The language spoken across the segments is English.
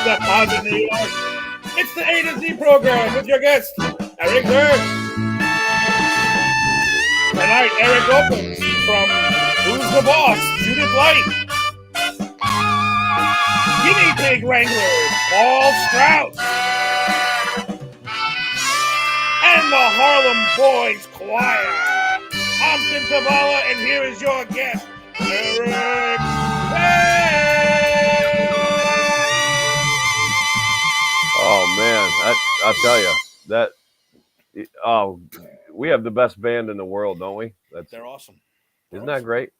step positive New York. It's the A2Z program with your guest, Arick. Tonight, Arick opens from Who's the Boss? Judith Light. Guinea Pig Wranglers, Paul Strauss. And the Harlem Boys Choir. I'm Tim Zavala, and here is your guest, Arick. Oh man, I'll tell you that. Oh, we have the best band in the world, don't we? They're awesome. Isn't that great?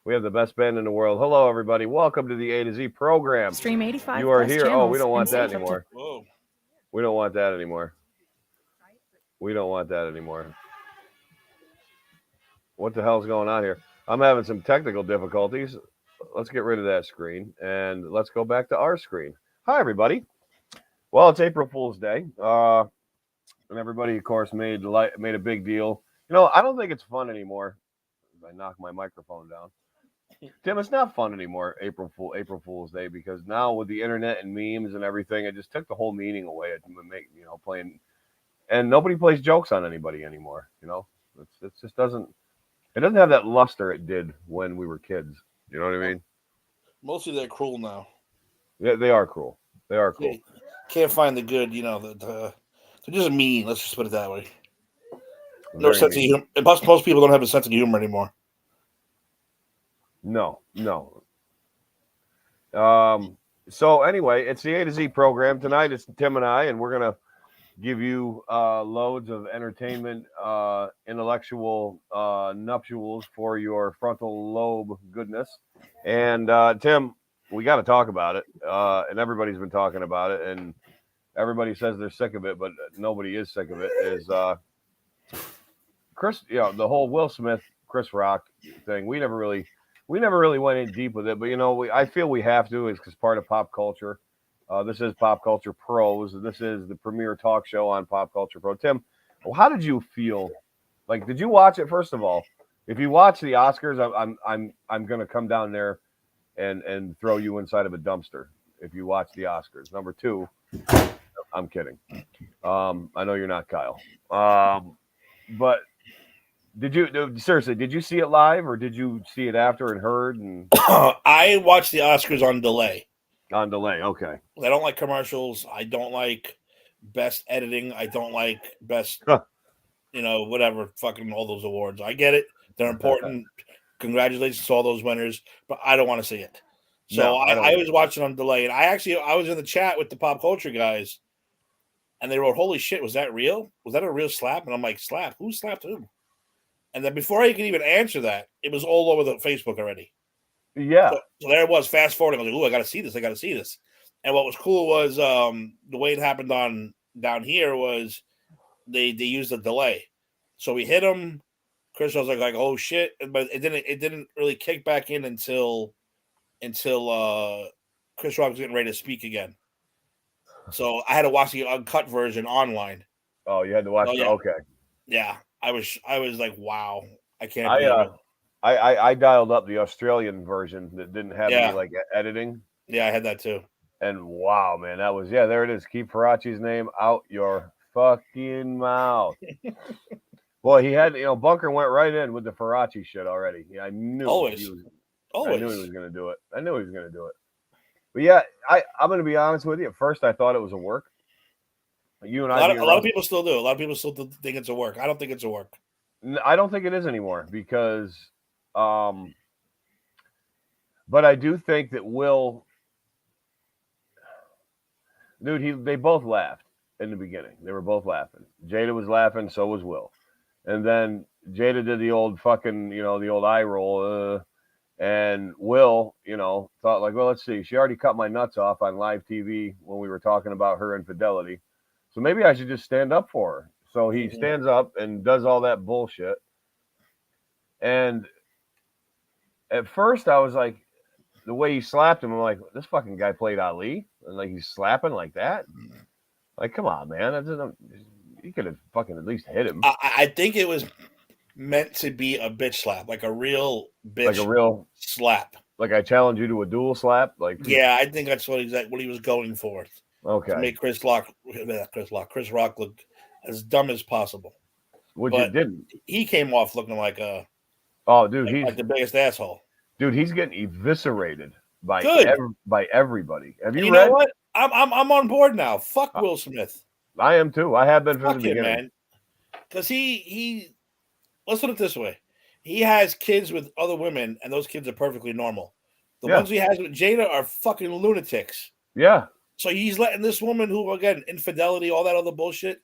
We have the best band in the world. Hello, everybody. Welcome to the A to Z program. Stream 85. You are here. Channels. Oh, we don't want that anymore. Whoa. We don't want that anymore. We don't want that anymore. What the hell's going on here? I'm having some technical difficulties. Let's get rid of that screen and let's go back to our screen. Hi, everybody. Well, it's April Fool's Day, and everybody, of course, made a big deal. You know, I don't think it's fun anymore. I knocked my microphone down. Tim, it's not fun anymore, April Fool's Day, because now with the internet and memes and everything, it just took the whole meaning away. It playing, and nobody plays jokes on anybody anymore. You know, it just doesn't have that luster it did when we were kids. You know what I mean? Mostly they're cruel now. Yeah, they are cruel. They are cruel. Can't find the good, they're just mean. Let's just put it that way. No sense of humor. Most people don't have a sense of humor anymore. No. So anyway, it's the A to Z program. Tonight it's Tim and I, and we're going to give you loads of entertainment, intellectual nuptials for your frontal lobe goodness. And Tim, we got to talk about it. And everybody's been talking about it, and everybody says they're sick of it, but nobody is sick of it. Is Chris? The whole Will Smith, Chris Rock thing. We never really went in deep with it, but I feel we have to, is because part of pop culture. This is Pop Culture Pros. This is the premier talk show on Pop Culture Pro. Tim, how did you feel? Like, did you watch it? First of all, if you watch the Oscars, I'm gonna come down there and throw you inside of a dumpster if you watch the Oscars. Number two, I'm kidding. I know you're not Kyle. But did you see it live, or did you see it after and heard? And I watched the Oscars on delay. On delay, okay. I don't like commercials. I don't like best editing. I don't like best, whatever, fucking all those awards. I get it. They're important. Congratulations to all those winners, but I don't want to see it. So I was watching on delay, and I was in the chat with the pop culture guys, and they wrote, "Holy shit, was that real? Was that a real slap?" And I'm like, "Slap? Who slapped who?" And then before I could even answer that, it was all over the Facebook already. Yeah. So there it was, fast forwarding. I was like, "Ooh, I got to see this. And what was cool was the way it happened down here was they used a delay. So we hit him. Chris was like, "Oh shit!" But it didn't really kick back in until Chris Rock was getting ready to speak again. So I had to watch the uncut version online. Oh, you had to watch it? Yeah. Okay. Yeah, I was like, wow, I can't believe it. I dialed up the Australian version that didn't have any like editing. Yeah, I had that too. And wow, man, that was there it is. Keep Faraci's name out your fucking mouth. Boy, he had Bunker went right in with the Faraci shit already. Yeah, I knew I knew he was gonna do it. But yeah, I'm gonna be honest with you. At first I thought it was a work. You and a lot of people still do. A lot of people still think it's a work. I don't think it's a work. I don't think it is anymore because, but I do think that Will, dude, they both laughed in the beginning. They were both laughing. Jada was laughing, so was Will, and then Jada did the old fucking, the old eye roll, and Will, thought like, well, let's see, she already cut my nuts off on live TV when we were talking about her infidelity. So maybe I should just stand up for her. So he stands up and does all that bullshit. And at first I was like, the way he slapped him, I'm like, this fucking guy played Ali? And like, he's slapping like that? Like, come on, man. He could have fucking at least hit him. I think it was meant to be a bitch slap, like a real bitch slap. Like I challenge you to a dual slap. Like Yeah, I think that's what he was going for. Okay. To make Chris Rock look as dumb as possible. Which but it didn't. He came off looking like dude, like the biggest asshole. Dude, he's getting eviscerated by everybody. Have you read? Know what? I'm on board now. Fuck Will Smith. I am too. I have been from the beginning, man. Because he let's put it this way: he has kids with other women, and those kids are perfectly normal. The ones he has with Jada are fucking lunatics. Yeah. So he's letting this woman, who again infidelity, all that other bullshit,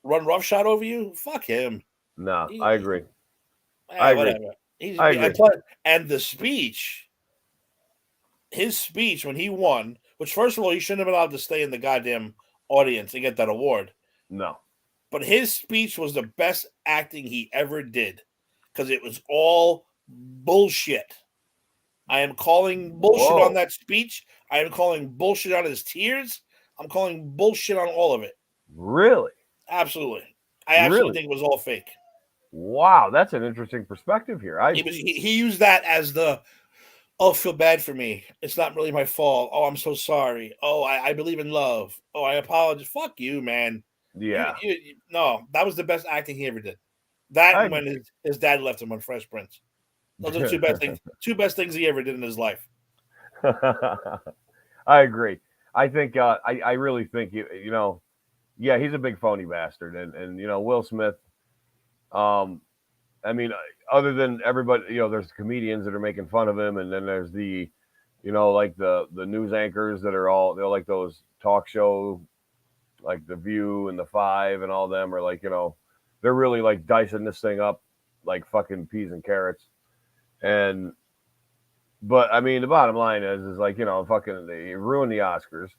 run roughshod over you. Fuck him. No, I agree. I agree. Whatever. I agree. And the speech, his speech when he won, which first of all, he shouldn't have been allowed to stay in the goddamn audience and get that award. No. But his speech was the best acting he ever did because it was all bullshit. I am calling bullshit on that speech. I am calling bullshit on his tears. I'm calling bullshit on all of it. Really? Absolutely. I absolutely think it was all fake. Wow, that's an interesting perspective here. He used that as the, oh, feel bad for me. It's not really my fault. Oh, I'm so sorry. Oh, I believe in love. Oh, I apologize. Fuck you, man. Yeah. No, that was the best acting he ever did. That and when his dad left him on Fresh Prince. Those are two best things. Two best things he ever did in his life. I agree. I think I really think yeah, he's a big phony bastard, and Will Smith. I mean, other than everybody, there's comedians that are making fun of him, and then there's the, like the news anchors that are they're like those talk show, like The View and The Five and all them are like, they're really like dicing this thing up like fucking peas and carrots. But I mean, the bottom line is like, fucking, they ruined the Oscars,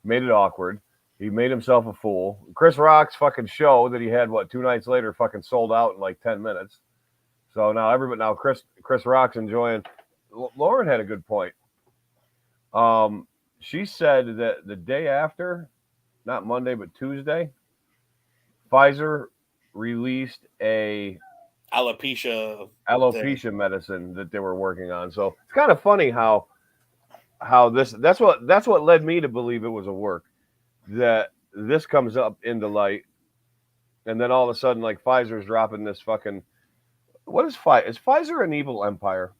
made it awkward. He made himself a fool. Chris Rock's fucking show that he had, 2 nights later, fucking sold out in like 10 minutes. So now Chris Rock's enjoying. Lauren had a good point. She said that the day after, not Monday, but Tuesday, Pfizer released a alopecia medicine that they were working on. So it's kind of funny how that's what led me to believe it was a work, that this comes up into light, and then all of a sudden, like, Pfizer's dropping this fucking. What is Pfizer? Is Pfizer an evil empire?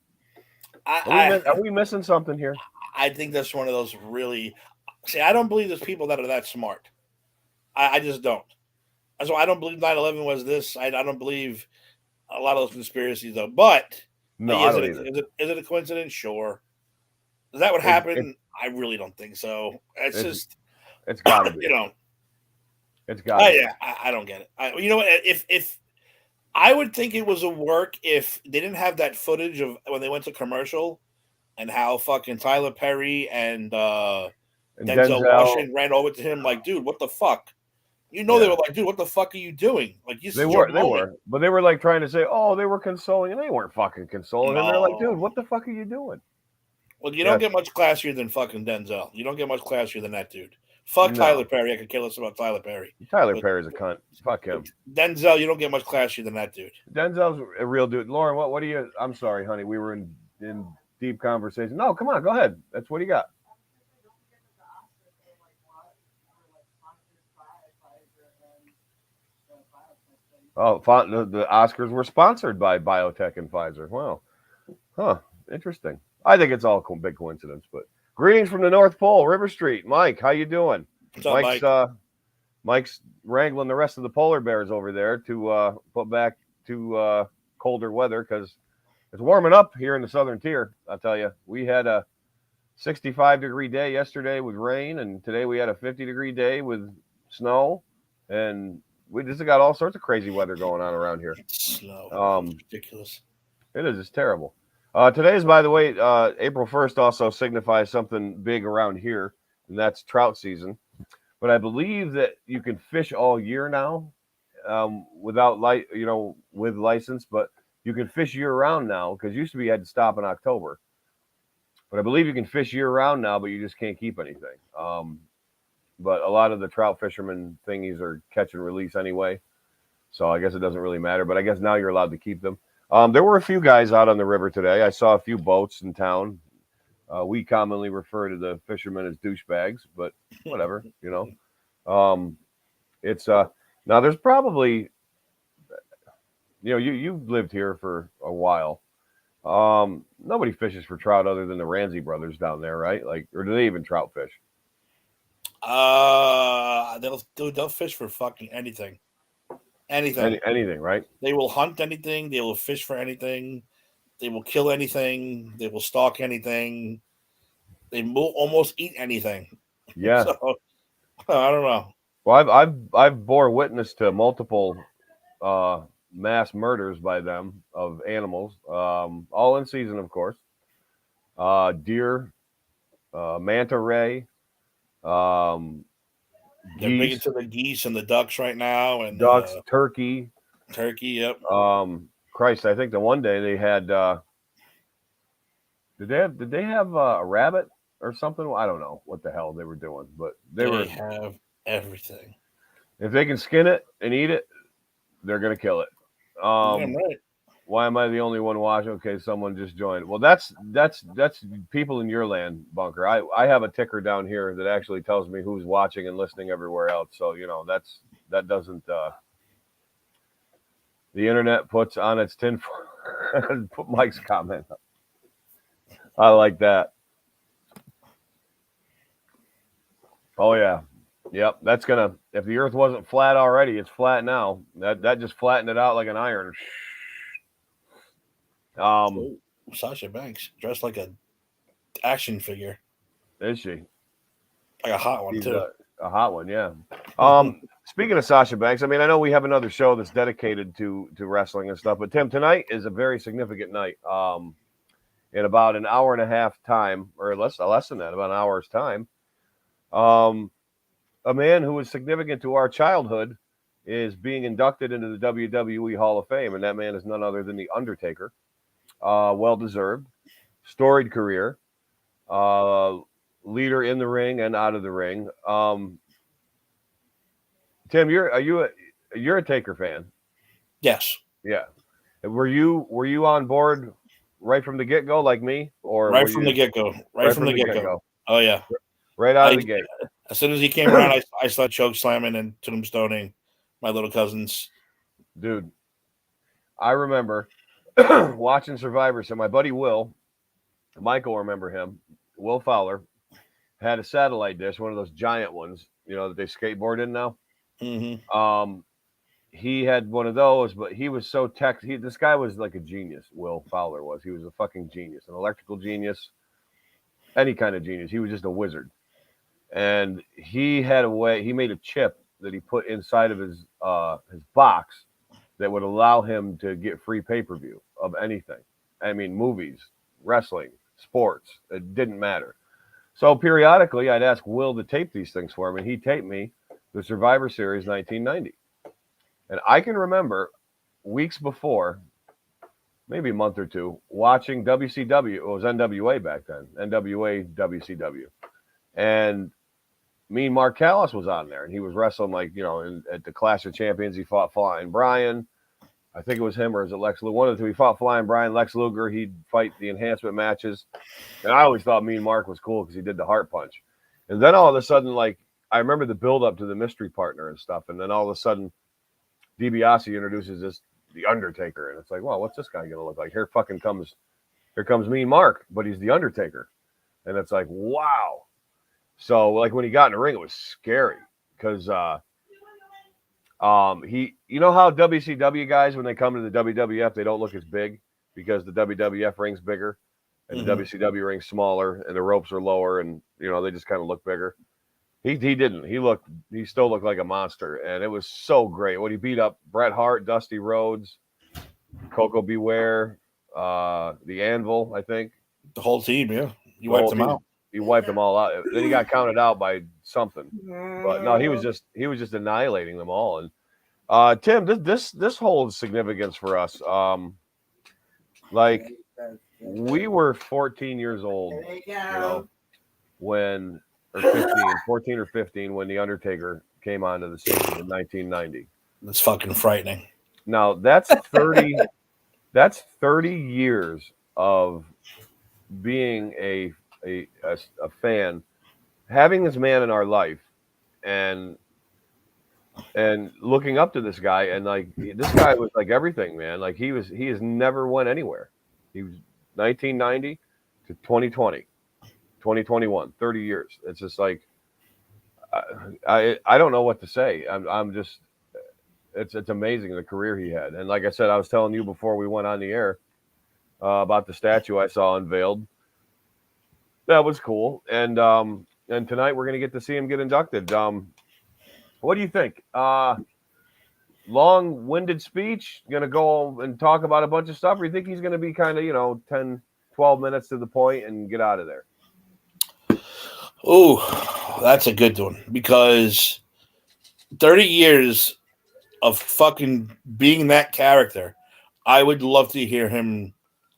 Are we missing something here? I think that's one of those really. See, I don't believe there's people that are that smart. I just don't. So I don't believe 9/11 was this. I don't believe a lot of those conspiracies, though. But no, is it a coincidence? Sure. Is that what happened? I really don't think so. It's got to be. It's got to be. Yeah, I don't get it. You know what? If I would think it was a work if they didn't have that footage of when they went to commercial and how fucking Tyler Perry and Denzel Washington ran over to him like, dude, what the fuck? They were like, dude, what the fuck are you doing? Like, they were, but they were like trying to say, oh, they were consoling, and they weren't fucking consoling. No. And they're like, dude, what the fuck are you doing? Well, you don't get much classier than fucking Denzel. You don't get much classier than that dude. Fuck Tyler Perry. I could care less about Tyler Perry. Tyler Perry's a cunt. Fuck him. Denzel, you don't get much classier than that dude. Denzel's a real dude. Lauren, what do you? I'm sorry, honey. We were in deep conversation. No, come on, go ahead. That's what you got. Oh, the Oscars were sponsored by biotech and Pfizer. Wow. Huh. Interesting. I think it's all big coincidence, but greetings from the North Pole, River Street. Mike, how you doing? What's up, Mike? Mike's wrangling the rest of the polar bears over there to put back to colder weather because it's warming up here in the southern tier. I'll tell you, we had a 65-degree day yesterday with rain, and today we had a 50-degree day with snow, and we just got all sorts of crazy weather going on around here. Snow, ridiculous. It is. It's terrible. Today is, by the way, April 1st also signifies something big around here, and that's trout season. But I believe that you can fish all year now, without with license. But you can fish year round now, because used to be you had to stop in October. But I believe you can fish year round now, but you just can't keep anything. But a lot of the trout fishermen thingies are catch and release anyway, so I guess it doesn't really matter. But I guess now you're allowed to keep them. There were a few guys out on the river today. I saw a few boats in town. We commonly refer to the fishermen as douchebags, but whatever, you know. It's now there's probably, you know, you've lived here for a while. Nobody fishes for trout other than the Ramsey brothers down there, right? Like, or do they even trout fish? They'll fish for fucking anything. Anything. Anything, right? They will hunt anything. They will fish for anything. They will kill anything. They will stalk anything. They will almost eat anything. Yeah. So, I don't know. Well, I've bore witness to multiple mass murders by them of animals, all in season, of course. Deer, manta ray, They're big geese, into the geese and the ducks right now, and ducks, turkey. turkey. Yep. Christ, I think the one day they had. Did they have a rabbit or something? I don't know what the hell they were doing, but they have everything. If they can skin it and eat it, they're gonna kill it. Damn right. Why am I the only one watching? Okay, someone just joined. Well, that's people in your land, Bunker. I have a ticker down here that actually tells me who's watching and listening everywhere else. So you know that doesn't. The internet puts on its tinfoil. Put Mike's comment up. I like that. Oh yeah. Yep, that's gonna. If the Earth wasn't flat already, it's flat now. That just flattened it out like an iron. Sasha Banks dressed like a action figure. Is she? Like a hot one too. A hot one, yeah. Speaking of Sasha Banks, I mean, I know we have another show that's dedicated to wrestling and stuff, but Tim, tonight is a very significant night. In about an hour and a half time, or less than that, about an hour's time. A man who was significant to our childhood is being inducted into the WWE Hall of Fame, and that man is none other than The Undertaker. Well-deserved, storied career, leader in the ring and out of the ring. Tim, you're a Taker fan? Yes. Yeah. Were you on board right from the get-go like me? Or right from the get-go? Right from the get-go. Oh, yeah. Right out of the gate. As soon as he came around, I started choke slamming and tombstoning my little cousins. Dude, I remember watching Survivor. So my buddy Michael, remember him, Will Fowler, had a satellite dish, one of those giant ones, you know, that they skateboard in now. Mm-hmm. He had one of those, but he was so this guy was like a genius. Will Fowler was. He was a fucking genius, an electrical genius, any kind of genius. He was just a wizard. And he had a way. He made a chip that he put inside of his box that would allow him to get free pay-per-view of anything. I mean, movies, wrestling, sports. It didn't matter. So periodically, I'd ask Will to tape these things for me, and he'd tape me the Survivor Series 1990. And I can remember weeks before, maybe a month or two, watching WCW. It was NWA back then, NWA WCW. And Mean Mark Callis was on there, and he was wrestling like, you know, at the Clash of Champions. He fought Flying Brian. I think it was him, or is it Lex Luger? One of the two. He fought Flying Brian, Lex Luger. He'd fight the enhancement matches. And I always thought Mean Mark was cool because he did the heart punch. And then all of a sudden, like, I remember the build up to the mystery partner and stuff. And then all of a sudden, DiBiase introduces the Undertaker. And it's like, well, what's this guy going to look like? Here comes Mean Mark, but he's the Undertaker. And it's like, wow. So, like, when he got in the ring, it was scary because you know how WCW guys, when they come to the WWF, they don't look as big because the WWF ring's bigger and the WCW ring's smaller and the ropes are lower, and you know they just kind of look bigger. He didn't. He still looked like a monster, and it was so great. When he beat up Bret Hart, Dusty Rhodes, Coco Beware, the Anvil, I think. The whole team, yeah. You wiped them out. He wiped them all out. Then he got counted out by something. But no, he was just annihilating them all. And Tim, this holds significance for us. Like we were 14 years old, you know, when 14 or 15 when The Undertaker came onto the scene in 1990. That's fucking frightening. Now that's 30 That's 30 years of being a fan, having this man in our life, and looking up to this guy, and like this guy was like everything, man. Like he has never went anywhere. He was 1990 to 2020, 2021, 30 years. It's just like I don't know what to say. I'm just it's amazing the career he had. And like I said, I was telling you before we went on the air about the statue I saw unveiled. That was cool. And tonight we're gonna get to see him get inducted. What do you think? Long-winded speech, gonna go and talk about a bunch of stuff, or you think he's gonna be kind of 10, 12 minutes to the point and get out of there? Oh, that's a good one, because 30 years of fucking being that character, I would love to hear him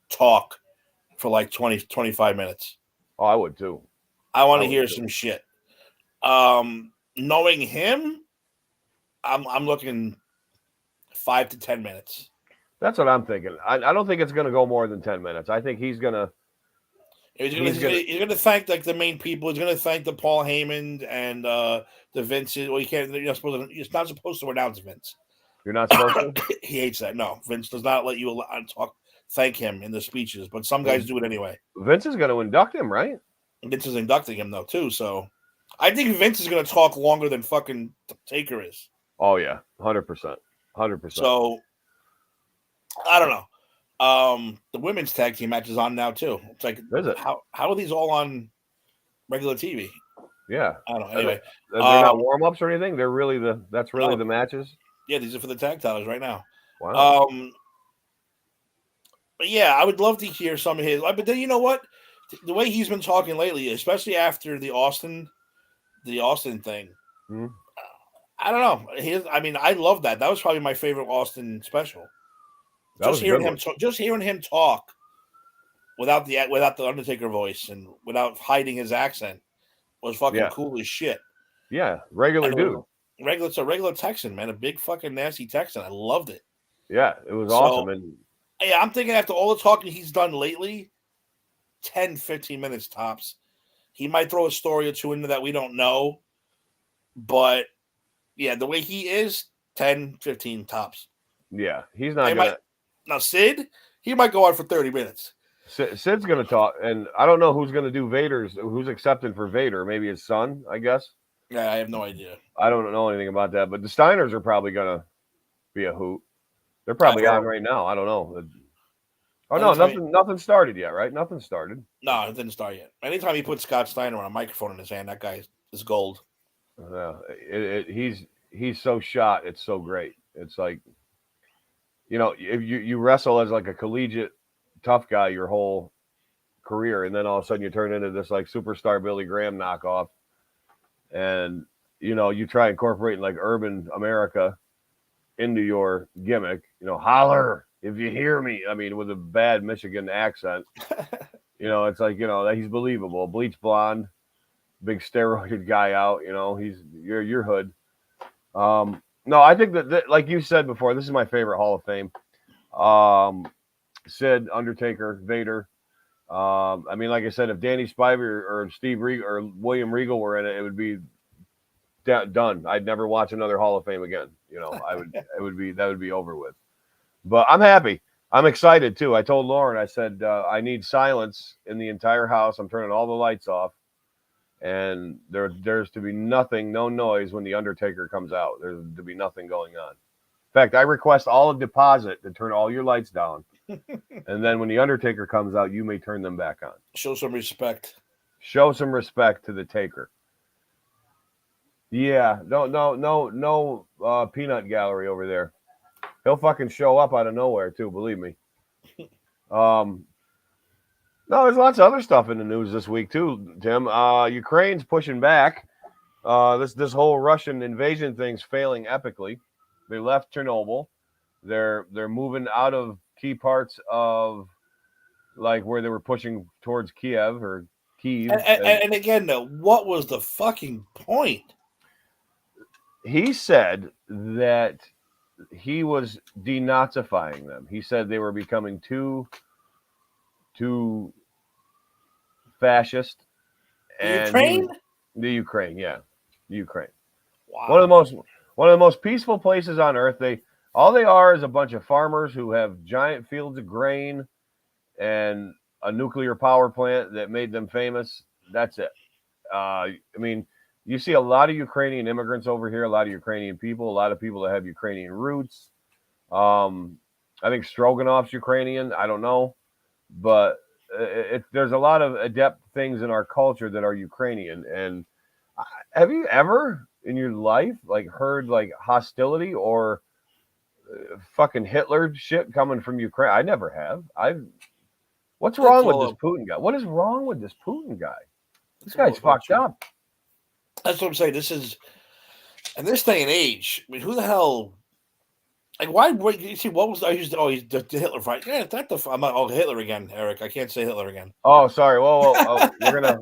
talk for like 20, 25 minutes. Oh, I would too. I want to hear some shit. Knowing him, I'm looking 5 to 10 minutes. That's what I'm thinking. I don't think it's going to go more than 10 minutes. I think he's going to. He's going to thank like the main people. He's going to thank the Paul Heyman and the Vince. Well, you're not supposed to announce Vince. You're not supposed to? He hates that. No, Vince does not let you thank him in the speeches, but some guys do it anyway. Vince is going to induct him, right? Vince is inducting him though too, so I think Vince is going to talk longer than fucking Taker is. Oh yeah, 100%, 100%. So I don't know. The women's tag team match is on now too. It's like, how are these all on regular TV? Yeah, I don't know. Anyway, they're not warm ups or anything. They're really the matches. Yeah, these are for the tag titles right now. Wow. But yeah, I would love to hear some of his. But then you know what? The way he's been talking lately, especially after the Austin thing. Mm-hmm. I don't know. I love that. That was probably my favorite Austin special. Just hearing him talk without the Undertaker voice and without hiding his accent was fucking cool as shit. Yeah, regular dude. It's a regular Texan, man. A big fucking nasty Texan. I loved it. Yeah, it was awesome. And yeah, I'm thinking after all the talking he's done lately, 10, 15 minutes tops. He might throw a story or two into that we don't know. But yeah, the way he is, 10, 15 tops. Yeah, he's not going to. Now, Sid, he might go on for 30 minutes. Sid's going to talk, and I don't know who's going to do who's accepted for Vader. Maybe his son, I guess. Yeah, I have no idea. I don't know anything about that, but the Steiners are probably going to be a hoot. They're probably on right now. I don't know. Oh, no, nothing started yet, right? Nothing started. No, it didn't start yet. Anytime he puts Scott Steiner on a microphone in his hand, that guy is gold. Yeah, he's so shot. It's so great. It's like, if you wrestle as like a collegiate tough guy your whole career, and then all of a sudden you turn into this like superstar Billy Graham knockoff, and you try incorporating like urban America into your gimmick. Holler if you hear me. I mean, with a bad Michigan accent. It's like that he's believable. Bleach blonde, big steroided guy out. He's your hood. No, I think that like you said before, this is my favorite Hall of Fame. Sid, Undertaker, Vader. Like I said, if Danny Spivey or Steve Regal or William Regal were in it, it would be done. I'd never watch another Hall of Fame again. That would be over with. But I'm happy. I'm excited too. I told Lauren, I said, I need silence in the entire house. I'm turning all the lights off. And there's to be nothing, no noise when the Undertaker comes out. There's to be nothing going on. In fact, I request all of deposit to turn all your lights down. And then when the Undertaker comes out, you may turn them back on. Show some respect. Show some respect to the Taker. Yeah, no peanut gallery over there. He'll fucking show up out of nowhere too, believe me. No, there's lots of other stuff in the news this week too, Tim. Ukraine's pushing back. This whole Russian invasion thing's failing epically. They left Chernobyl. They're moving out of key parts of like where they were pushing towards Kiev. And again, though, what was the fucking point? He said that he was denazifying them. He said they were becoming too fascist. And Ukraine? The Ukraine, yeah, Ukraine. Wow. One of the most peaceful places on earth. All they are is a bunch of farmers who have giant fields of grain and a nuclear power plant that made them famous. That's it. I mean, you see a lot of Ukrainian immigrants over here, a lot of Ukrainian people, a lot of people that have Ukrainian roots. I think Stroganoff's Ukrainian. I don't know, but there's a lot of adept things in our culture that are Ukrainian. And have you ever in your life like heard like hostility or fucking Hitler shit coming from Ukraine? I never have. What's wrong with this Putin guy? What is wrong with this Putin guy? This guy's fucked up. That's what I'm saying. This is, in this day and age, I mean, who the hell? Like, why? You see, what was I used? He's the Hitler fight. Yeah, that's the. I'm not. Oh, Hitler again, Arick. I can't say Hitler again. Oh, sorry. Whoa. Oh, we're gonna.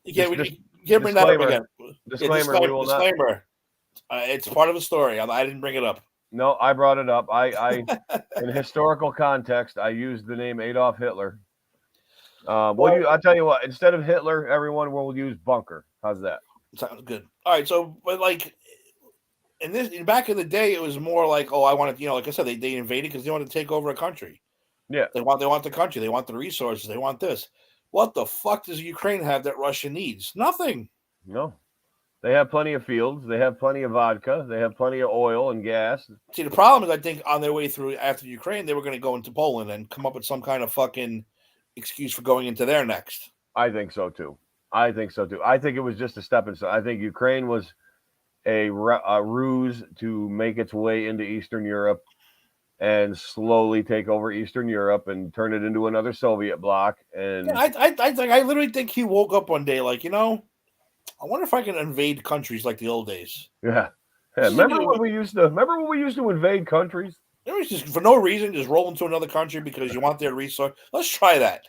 You can't bring that up again. Disclaimer. Yeah, disclaimer. It's part of the story. I didn't bring it up. No, I brought it up. I in historical context, I used the name Adolf Hitler. I'll tell you what. Instead of Hitler, everyone will use bunker. How's that? Sounds good. All right. So, but like, back in the day, it was more like, I wanted, like I said, they invaded because they wanted to take over a country. Yeah. They want the country. They want the resources. They want this. What the fuck does Ukraine have that Russia needs? Nothing. No. They have plenty of fields. They have plenty of vodka. They have plenty of oil and gas. See, the problem is, I think on their way through after Ukraine, they were going to go into Poland and come up with some kind of fucking excuse for going into there next. I think so too. I think it was just a stepping stone. I think Ukraine was a ruse to make its way into Eastern Europe and slowly take over Eastern Europe and turn it into another Soviet bloc. And yeah, I literally think he woke up one day like, I wonder if I can invade countries like the old days. Yeah. Remember when we used to invade countries? It was just for no reason, just roll into another country because you want their resource. Let's try that.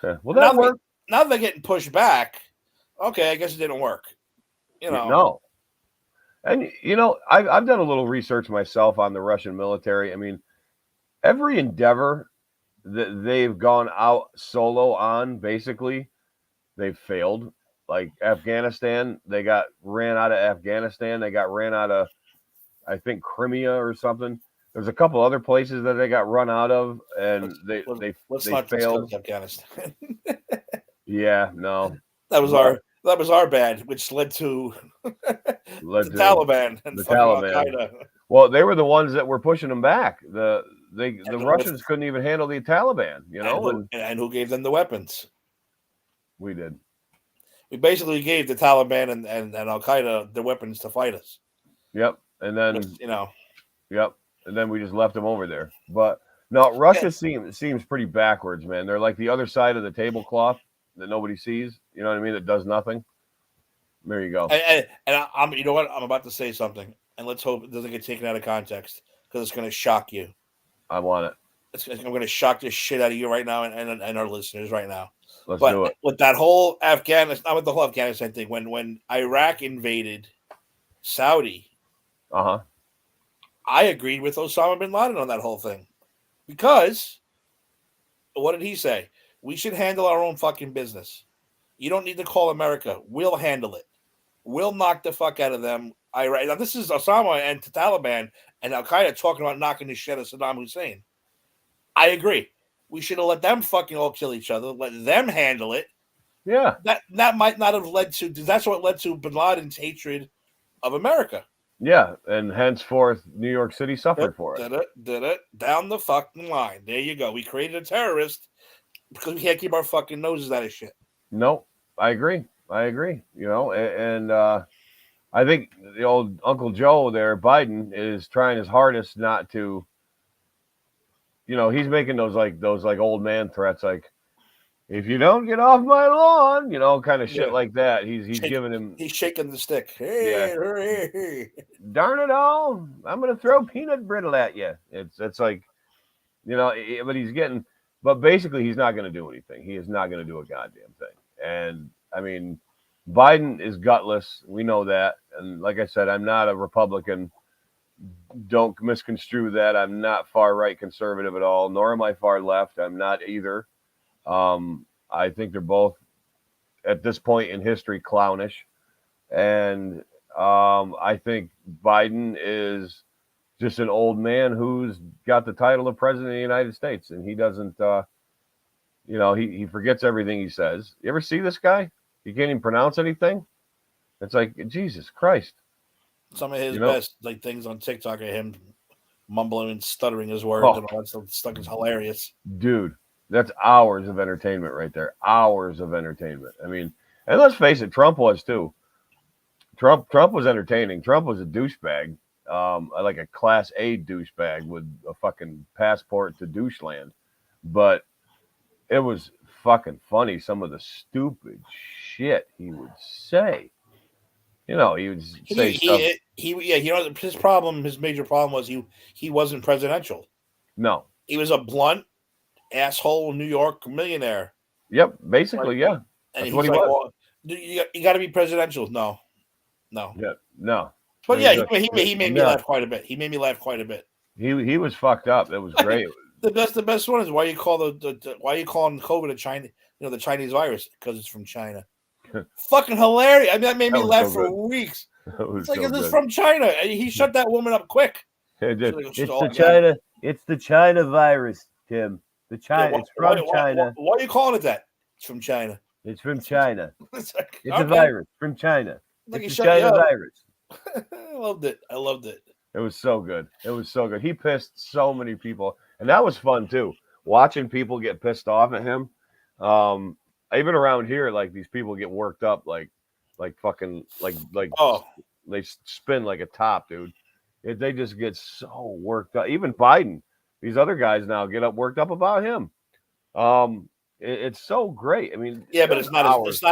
Yeah. Well, that worked. Now they're getting pushed back. Okay, I guess it didn't work. No. And I've done a little research myself on the Russian military. I mean, every endeavor that they've gone out solo on, basically, they've failed. Like Afghanistan, they got ran out of Afghanistan. They got ran out of, I think, Crimea or something. There's a couple other places that they got run out of, and they failed. Afghanistan. Yeah, no, that was our bad, which led to the Taliban and the Taliban. Al-Qaeda. Well, they were the ones that were pushing them back. The Russians couldn't even handle the Taliban, and who gave them the weapons? We did. We basically gave the Taliban and Al-Qaeda the weapons to fight us. Yep. And then, Yep. And then we just left them over there. But no, Russia seems pretty backwards, man. They're like the other side of the tablecloth that nobody sees. You know what I mean? That does nothing. There you go. And I'm, you know what? I'm about to say something. And let's hope it doesn't get taken out of context because it's going to shock you. I want it. I'm going to shock the shit out of you right now and our listeners right now. Let's do it. With that whole Afghanistan, with the whole Afghanistan thing, when Iraq invaded Saudi, I agreed with Osama bin Laden on that whole thing. Because, what did he say? We should handle our own fucking business. You don't need to call America. We'll handle it. We'll knock the fuck out of them. Iraq. Now, this is Osama and the Taliban and Al-Qaeda talking about knocking the shit out of Saddam Hussein. I agree. We should have let them fucking all kill each other. Let them handle it. Yeah. That might not have led to. That's what led to bin Laden's hatred of America. Yeah, and henceforth, New York City suffered for it. Did it down the fucking line. There you go. We created a terrorist because we can't keep our fucking noses out of shit. No, I agree. And I think the old Uncle Joe there, Biden, is trying his hardest not to. He's making those old man threats, like, if you don't get off my lawn, kind of shit like that. He's giving him. He's shaking the stick. Hey. Darn it all! I'm gonna throw peanut brittle at you. It's like, but he's getting. But basically, he's not going to do anything. He is not going to do a goddamn thing. And I mean, Biden is gutless. We know that. And like I said, I'm not a Republican don't misconstrue that. I'm not far right conservative at all, nor am I far left. I'm not either. I think they're both at this point in history clownish, and I think Biden is just an old man who's got the title of president of the United States, and he doesn't. He forgets everything he says. You ever see this guy? He can't even pronounce anything. It's like Jesus Christ. Some of his best things on TikTok are him mumbling and stuttering his words and all that stuff is hilarious. Dude, that's hours of entertainment right there. Hours of entertainment. I mean, and let's face it, Trump was too. Trump was entertaining. Trump was a douchebag, like a class A douchebag with a fucking passport to doucheland. But it was fucking funny, some of the stupid shit he would say. He would say stuff. His major problem was he wasn't presidential. No. He was a blunt asshole New York millionaire. Yep, basically, yeah. And he's what he was. Well, you got to be presidential. No. Yeah, no. But yeah, he made me laugh quite a bit. He made me laugh quite a bit. He was fucked up. It was great. The best one is why you call why are you calling COVID a China, the Chinese virus, because it's from China. Fucking hilarious. I mean, that made me laugh for weeks. It's like, is this from China? And he shut that woman up quick. It's the China virus, Tim. It's from China. Why are you calling it that? It's from China. It's from China. It's a virus from China. It's a China virus. I loved it. It was so good. He pissed so many people, and that was fun too. Watching people get pissed off at him. Even around here, like these people get worked up, like fucking like they spin like a top, dude. They just get so worked up. Even Biden, these other guys now get worked up about him. It's so great. I mean, yeah, but it's not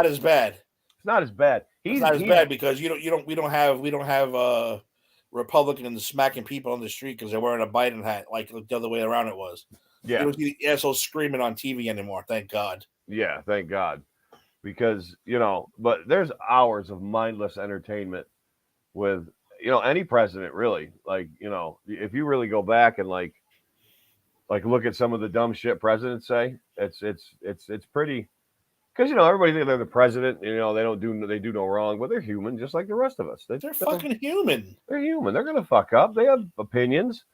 as bad. It's not as bad. It's not as bad because we don't have Republicans smacking people on the street because they're wearing a Biden hat like the other way around it was. Yeah, you don't see the assholes screaming on TV anymore. Thank God. Yeah, thank God, because but there's hours of mindless entertainment with any president really. Like if you really go back and like look at some of the dumb shit presidents say, it's pretty. Because everybody thinks they're the president. They do no wrong, but they're human, just like the rest of us. They're fucking human. They're human. They're gonna fuck up. They have opinions.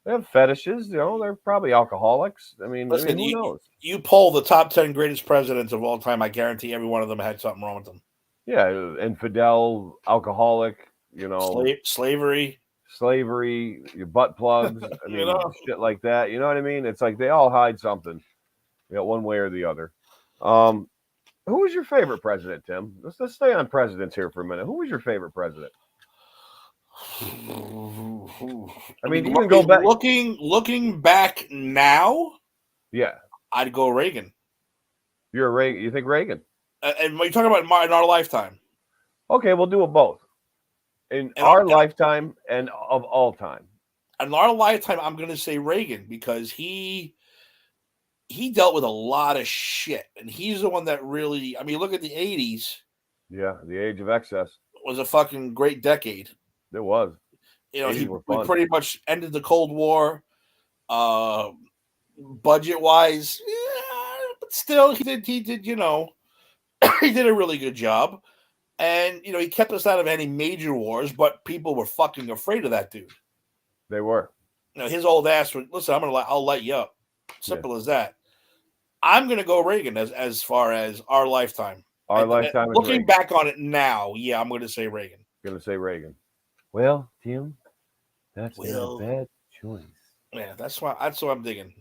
They have fetishes. They're probably alcoholics. I mean, listen, who knows? You poll the top 10 greatest presidents of all time. I guarantee every one of them had something wrong with them. Yeah, infidel, alcoholic. Slavery, your butt plugs. I mean, shit like that. You know what I mean? It's like they all hide something, one way or the other. Who was your favorite president, Tim? Let's stay on presidents here for a minute. Who was your favorite president? I mean, you can go back. Looking back now, yeah, I'd go Reagan. You're a Reagan. You think Reagan? And when you talk about in our lifetime, okay, we'll do it both. In our lifetime and of all time. In our lifetime, I'm going to say Reagan because he dealt with a lot of shit, and he's the one that really. I mean, look at the '80s. Yeah, the age of excess was a fucking great decade. It was. He pretty much ended the Cold War, budget-wise. Yeah, but still, he did. He did a really good job, and he kept us out of any major wars. But people were fucking afraid of that dude. They were. His old ass would listen. I'll light you up. Simple as that. I'm gonna go Reagan as far as our lifetime. Lifetime. Looking back on it now, yeah, I'm gonna say Reagan. Well, Tim, that's not a bad choice. Yeah, that's what I'm digging.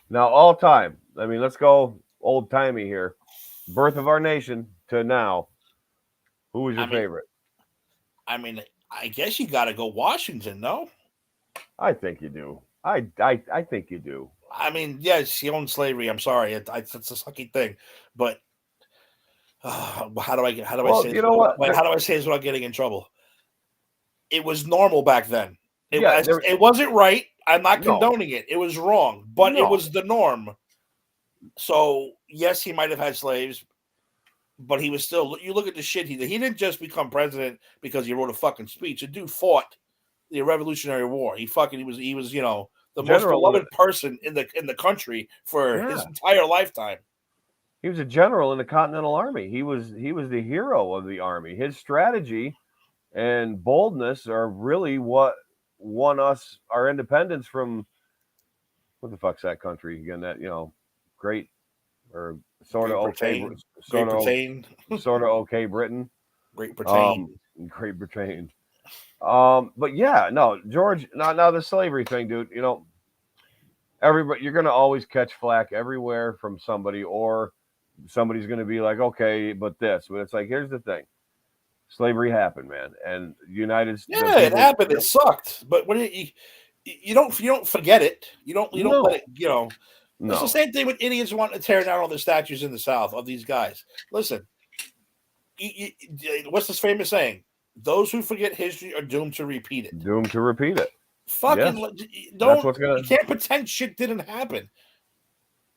Now, all time. I mean, let's go old timey here. Birth of our nation to now. Who was your favorite? I mean, I guess you got to go Washington, no? I think you do. I think you do. I mean, yes, he owned slavery. I'm sorry, it's a sucky thing, but how do I say? You know what? How do I say this without getting in trouble? It was normal back then. It wasn't right. I'm not condoning it. It was wrong, but it was the norm. So yes, he might have had slaves, but he was still. You look at the shit he did. He didn't just become president because he wrote a fucking speech. The dude fought the Revolutionary War. He was the most General beloved person in the country for his entire lifetime. He was a general in the Continental Army. He was the hero of the army. His strategy and boldness are really what won us our independence from what the fuck's that country again? That great or sort of okay, Great Britain, sort of okay Britain, Great Britain, Great Britain. But yeah, no, George. Now the slavery thing, dude. Everybody, you're gonna always catch flack everywhere from somebody, or somebody's gonna be like, okay, but it's like, here's the thing: slavery happened, man, and United States. Yeah, it happened. It sucked, but when you don't forget it. You don't let it. It's the same thing with idiots wanting to tear down all the statues in the South of these guys. Listen, what's this famous saying? Those who forget history are doomed to repeat it. Doomed to repeat it. Fucking you can't pretend shit didn't happen.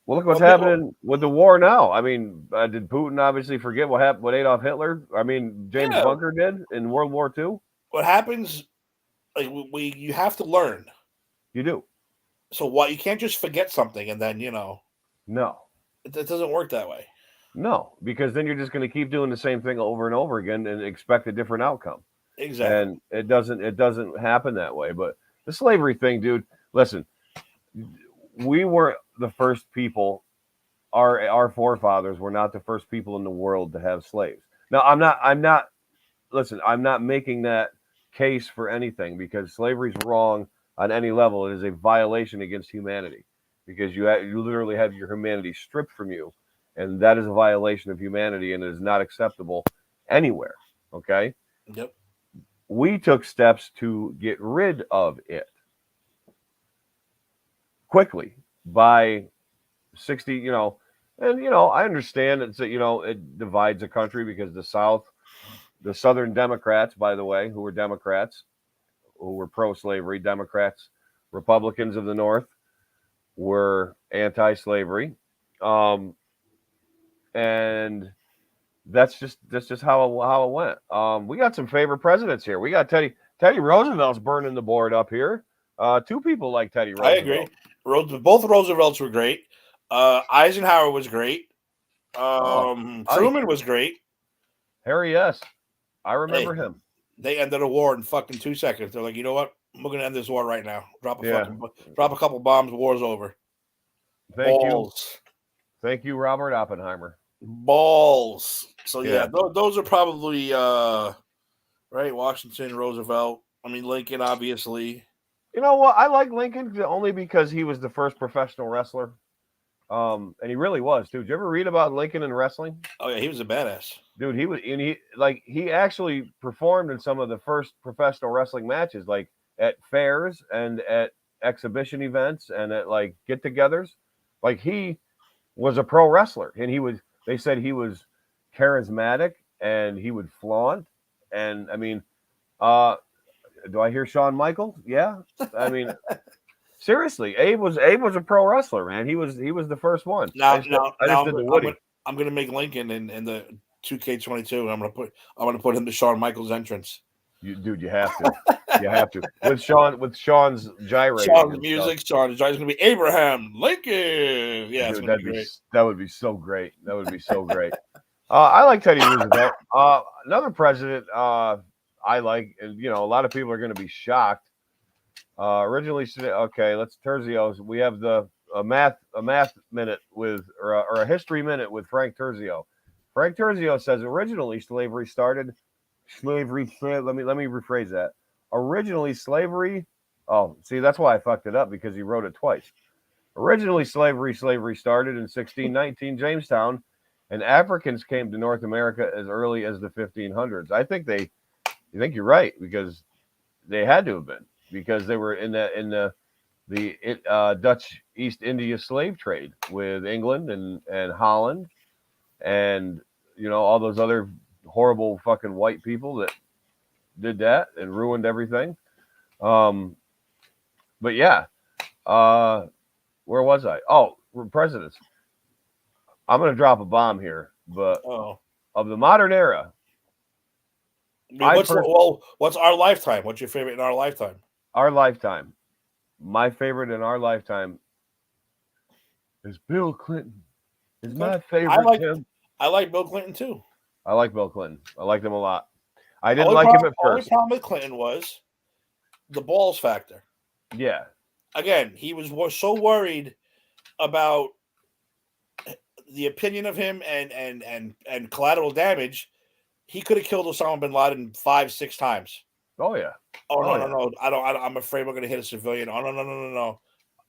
Well, look what's happening with the war now. I mean, did Putin obviously forget what happened with Adolf Hitler? I mean, James Bunker did in World War II. What happens? Like you have to learn. You do. So why you can't just forget something and then No, it doesn't work that way. No, because then you're just going to keep doing the same thing over and over again and expect a different outcome. Exactly. And it doesn't happen that way. But the slavery thing, dude, listen, we weren't the first people. Our forefathers were not the first people in the world to have slaves. Now, I'm not making that case for anything, because slavery is wrong on any level. It is a violation against humanity, because you literally have your humanity stripped from you. And that is a violation of humanity, and it is not acceptable anywhere. Okay? Yep. We took steps to get rid of it quickly by 60, and I understand it divides a country, because the Southern Democrats, by the way, who were Democrats, who were pro-slavery, Democrats, Republicans of the North were anti-slavery. And that's just how it went. We got some favorite presidents here. We got Teddy Roosevelt's burning the board up here. Two people like Teddy Roosevelt. I agree. Both Roosevelts were great. Eisenhower was great. Truman was great. Harry S. I remember him. They ended a war in fucking 2 seconds. They're like, you know what? We're gonna end this war right now. Drop a couple bombs. War's over. Thank you, Robert Oppenheimer. Balls. So yeah, those are probably right. Washington, Roosevelt. I mean, Lincoln, obviously. You know what? I like Lincoln only because he was the first professional wrestler. And he really was too. Did you ever read about Lincoln in wrestling? Oh yeah, he was a badass. Dude, he actually performed in some of the first professional wrestling matches, like at fairs and at exhibition events and at like get-togethers. Like, he was a pro wrestler, and they said he was charismatic and he would flaunt. And I mean, do I hear Shawn Michaels? Yeah. I mean, seriously, Abe was a pro wrestler, man. He was the first one. I'm gonna make Lincoln in the 2K22, and I'm gonna put him to Shawn Michaels' entrance. You have to. You have to. With Shawn's gyrating. Shawn's music. Shawn's gyrating is gonna be Abraham Lincoln. Yeah, dude, that would be so great. That would be so great. I like Teddy Roosevelt. Another president I like, and a lot of people are going to be shocked. Originally, okay, let's Terzio. We have a math minute or a history minute with Frank Terzio. Frank Terzio says originally slavery started. Let me rephrase that. Originally, slavery. Oh, see, that's why I fucked it up, because he wrote it twice. Originally, slavery started in 1619 Jamestown, and Africans came to North America as early as the 1500s. I think you're right, because they had to have been, because they were in the Dutch East India slave trade with England and Holland, and all those other horrible fucking white people that did that and ruined everything. But yeah, where was I? Oh, presidents. I'm gonna drop a bomb here, but of the modern era, What's our lifetime? What's your favorite in our lifetime? Our lifetime. My favorite in our lifetime is Bill Clinton. Is my favorite. I like Bill Clinton too. I like Bill Clinton. I liked him a lot. I didn't like him at first. The only problem with Clinton was the balls factor. Yeah. Again, he was so worried about the opinion of him and collateral damage. He could have killed Osama bin Laden 5-6 times. Oh yeah. Oh no! I'm afraid we're gonna hit a civilian. Oh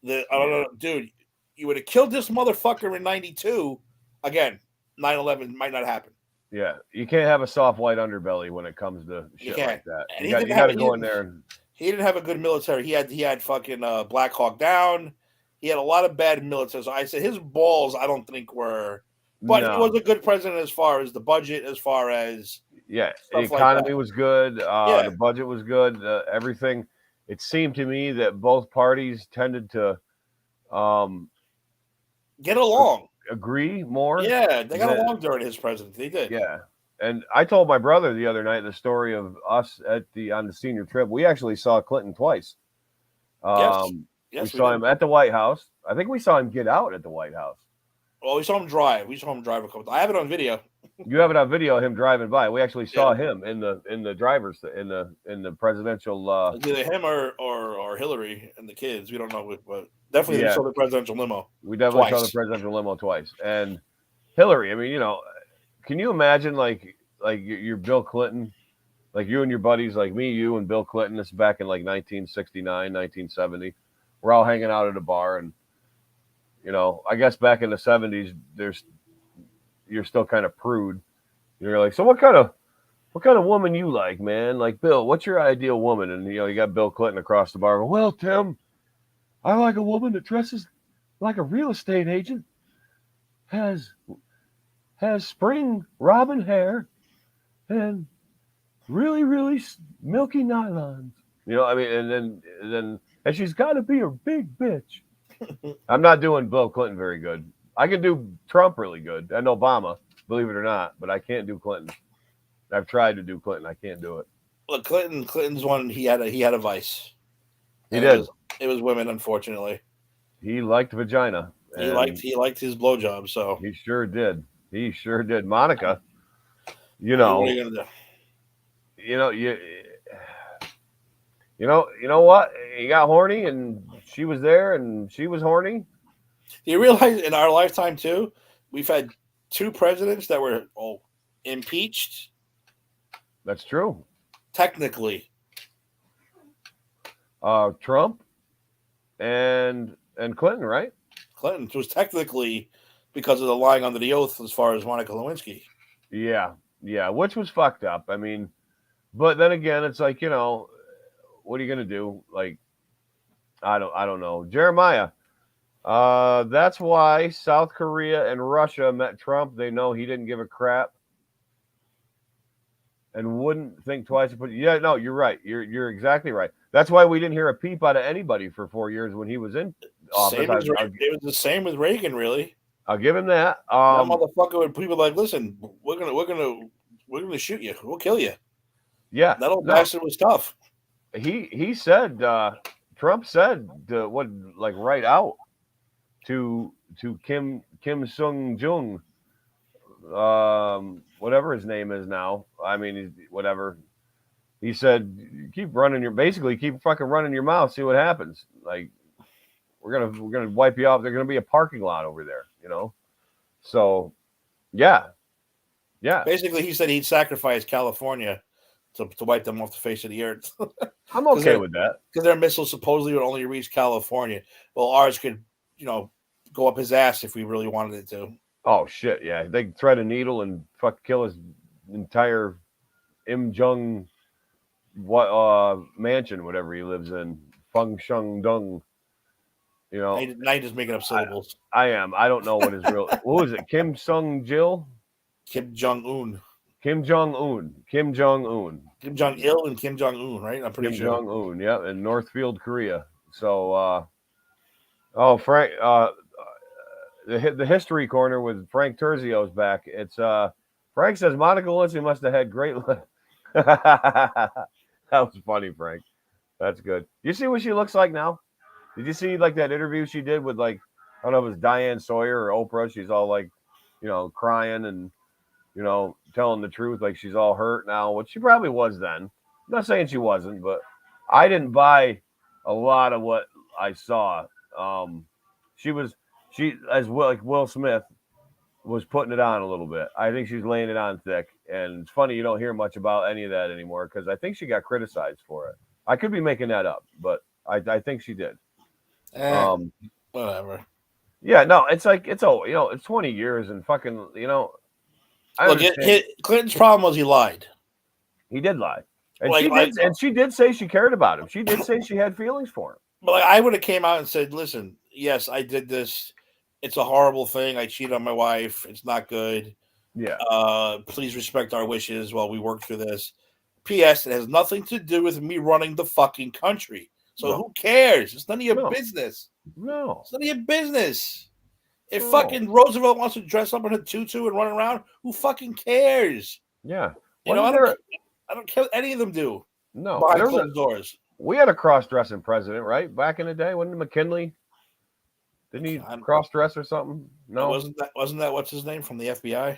no! Dude, you would have killed this motherfucker in '92. Again, 9/11 might not happen. Yeah, you can't have a soft white underbelly when it comes to shit like that. And you got to go in there. And he didn't have a good military. He had fucking Black Hawk Down. He had a lot of bad military. So I said his balls, I don't think were. But he was a good president as far as the budget, as far as the economy was good. The budget was good. Everything. It seemed to me that both parties tended to get along, agree more. Yeah, they got along during his presidency. They did. Yeah, and I told my brother the other night the story of us on the senior trip. We actually saw Clinton twice. Yes, we saw him at the White House. I think we saw him get out at the White House. Well, we saw him drive. A couple times. I have it on video. You have it on video of him driving by. We actually saw him in the driver's in the presidential. Either him or Hillary and the kids. We don't know, but definitely we saw the presidential limo. We definitely saw the presidential limo twice. And Hillary, I mean, can you imagine like you're Bill Clinton, like you and your buddies, like me, you and Bill Clinton. This is back in like 1969, 1970. We're all hanging out at a bar, and I guess back in the 70s, you're still kind of prude. You're like, so what kind of woman you like, man? Like, Bill, what's your ideal woman? And you got Bill Clinton across the bar. Well, Tim, I like a woman that dresses like a real estate agent, has spring robin hair, and really, really milky nylons. I mean, and then she's got to be a big bitch. I'm not doing Bill Clinton very good. I can do Trump really good and Obama, believe it or not, but I can't do Clinton. I've tried to do Clinton. I can't do it. Look, Clinton's one. He had a vice. He did. It was women, unfortunately. He liked vagina. He liked his blowjob. So he sure did. He sure did. Monica, what are you gonna do? You know what? He got horny, and she was there, and she was horny. Do you realize in our lifetime too, we've had 2 presidents that were impeached? That's true. Technically, Trump and Clinton, right? Clinton was technically because of the lying under the oath as far as Monica Lewinsky. Yeah, which was fucked up. I mean, but then again, it's like what are you gonna do? Like, I don't know, Jeremiah. That's why South Korea and Russia met Trump. They know he didn't give a crap and wouldn't think twice. Yeah, no, you're right. You're exactly right. That's why we didn't hear a peep out of anybody for 4 years when he was in office. It was the same with Reagan, really. I'll give him that. That motherfucker, when people like, listen, we're gonna shoot you. We'll kill you. Yeah, that old bastard was tough. He said, Trump said, right out to Kim Sung Jung, whatever his name is now. I mean, whatever. He said, keep fucking running your mouth. See what happens. Like, we're gonna wipe you off. There's gonna be a parking lot over there. So, yeah. Basically, he said he'd sacrifice California to wipe them off the face of the earth. I'm okay with that because their missiles supposedly would only reach California. Well, ours could, go up his ass if we really wanted it to. Oh shit! Yeah, they thread a needle and kill his entire Im Jung mansion, whatever he lives in, Feng Sheng Dung. Now you're just making up syllables. I am. I don't know what his real. What was it? Kim Sung Jil? Kim Jong Un. Kim Jong Un. Kim Jong Un. Kim Jong Il and Kim Jong Un, right? I'm pretty sure. Kim Jong Un, yeah, in Northfield, Korea. So, Frank, the history corner with Frank Terzio's back. It's Frank says Monica Lewinsky must have had great That was funny, Frank. That's good. You see what she looks like now? Did you see like that interview she did with like, I don't know if it was Diane Sawyer or Oprah? She's all like, crying and, telling the truth, like she's all hurt now, which she probably was then. I'm not saying she wasn't, but I didn't buy a lot of what I saw. She as well, like Will Smith was putting it on a little bit. I think she's laying it on thick, and it's funny you don't hear much about any of that anymore because I think she got criticized for it. I could be making that up, but I think she did. Whatever. Yeah, no, it's like it's 20 years and fucking Look, Clinton's problem was he lied. He did lie, and she did say she cared about him. She did say she had feelings for him. But I would have came out and said, "Listen, yes, I did this. It's a horrible thing. I cheated on my wife. It's not good. Yeah. Please respect our wishes while we work through this. P.S. It has nothing to do with me running the fucking country. So who cares? It's none of your business. No. It's none of your business. If fucking Roosevelt wants to dress up in a tutu and run around, who fucking cares? Yeah. I don't care what any of them do. No. Behind closed doors. We had a cross-dressing president, right? Back in the day, wasn't it McKinley? Didn't he cross-dress or something? No. Wasn't that what's his name from the FBI?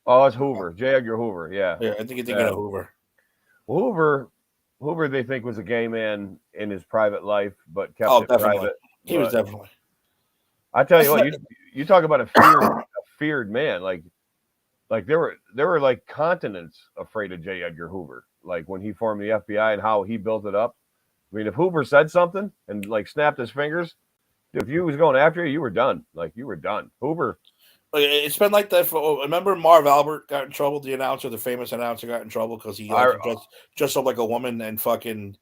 Oh, it's Hoover. J. Edgar Hoover. Yeah. Yeah, I think you're thinking of Hoover. Hoover, they think was a gay man in his private life, but kept it definitely. private. He was definitely. I tell you what, you talk about a feared man. Like there were like continents afraid of J. Edgar Hoover. Like when he formed the FBI and how he built it up. I mean, if Hoover said something and like snapped his fingers, if you was going after you, you were done. Like you were done. Hoover. It's been like that for. Remember, Marv Albert got in trouble. The announcer, the famous announcer, got in trouble because he dressed up like a woman and fucking.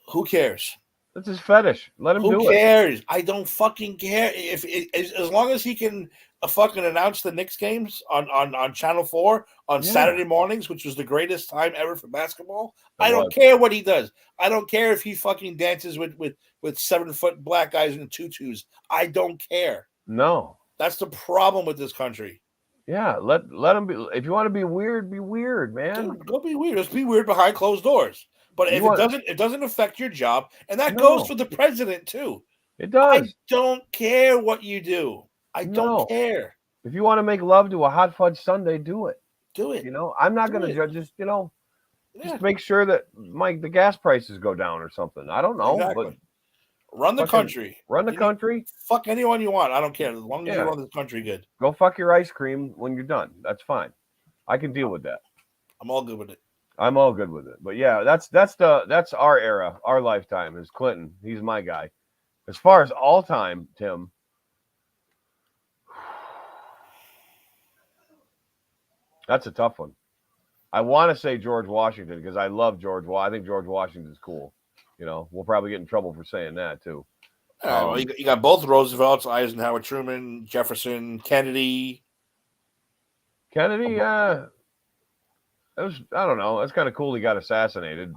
Who cares? That's his fetish. Let him do it. Who cares? I don't fucking care. As long as he can fucking announce the Knicks games on Channel 4 on Saturday mornings, which was the greatest time ever for basketball. I don't care what he does. I don't care if he fucking dances with 7-foot black guys in tutus. I don't care. No. That's the problem with this country. Yeah, let him be. If you want to be weird, man. Dude, go be weird. Let's be weird behind closed doors. But if it doesn't affect your job, and that goes for the president too. It does. I don't care what you do. I don't care. If you want to make love to a hot fudge sundae, do it. Do it. I'm not going to judge. Just make sure that the gas prices go down or something. I don't know. Exactly. But run the country. Run the country. Fuck anyone you want. I don't care. As long as you run the country good. Go fuck your ice cream when you're done. That's fine. I can deal with that. I'm all good with it. I'm all good with it. But yeah, that's our era, our lifetime is Clinton. He's my guy. As far as all time, Tim. That's a tough one. I want to say George Washington because I love George. I think George Washington's cool. We'll probably get in trouble for saying that too. Well, you got both Roosevelts, Eisenhower, Truman, Jefferson, Kennedy. It was, I don't know. It's kind of cool he got assassinated.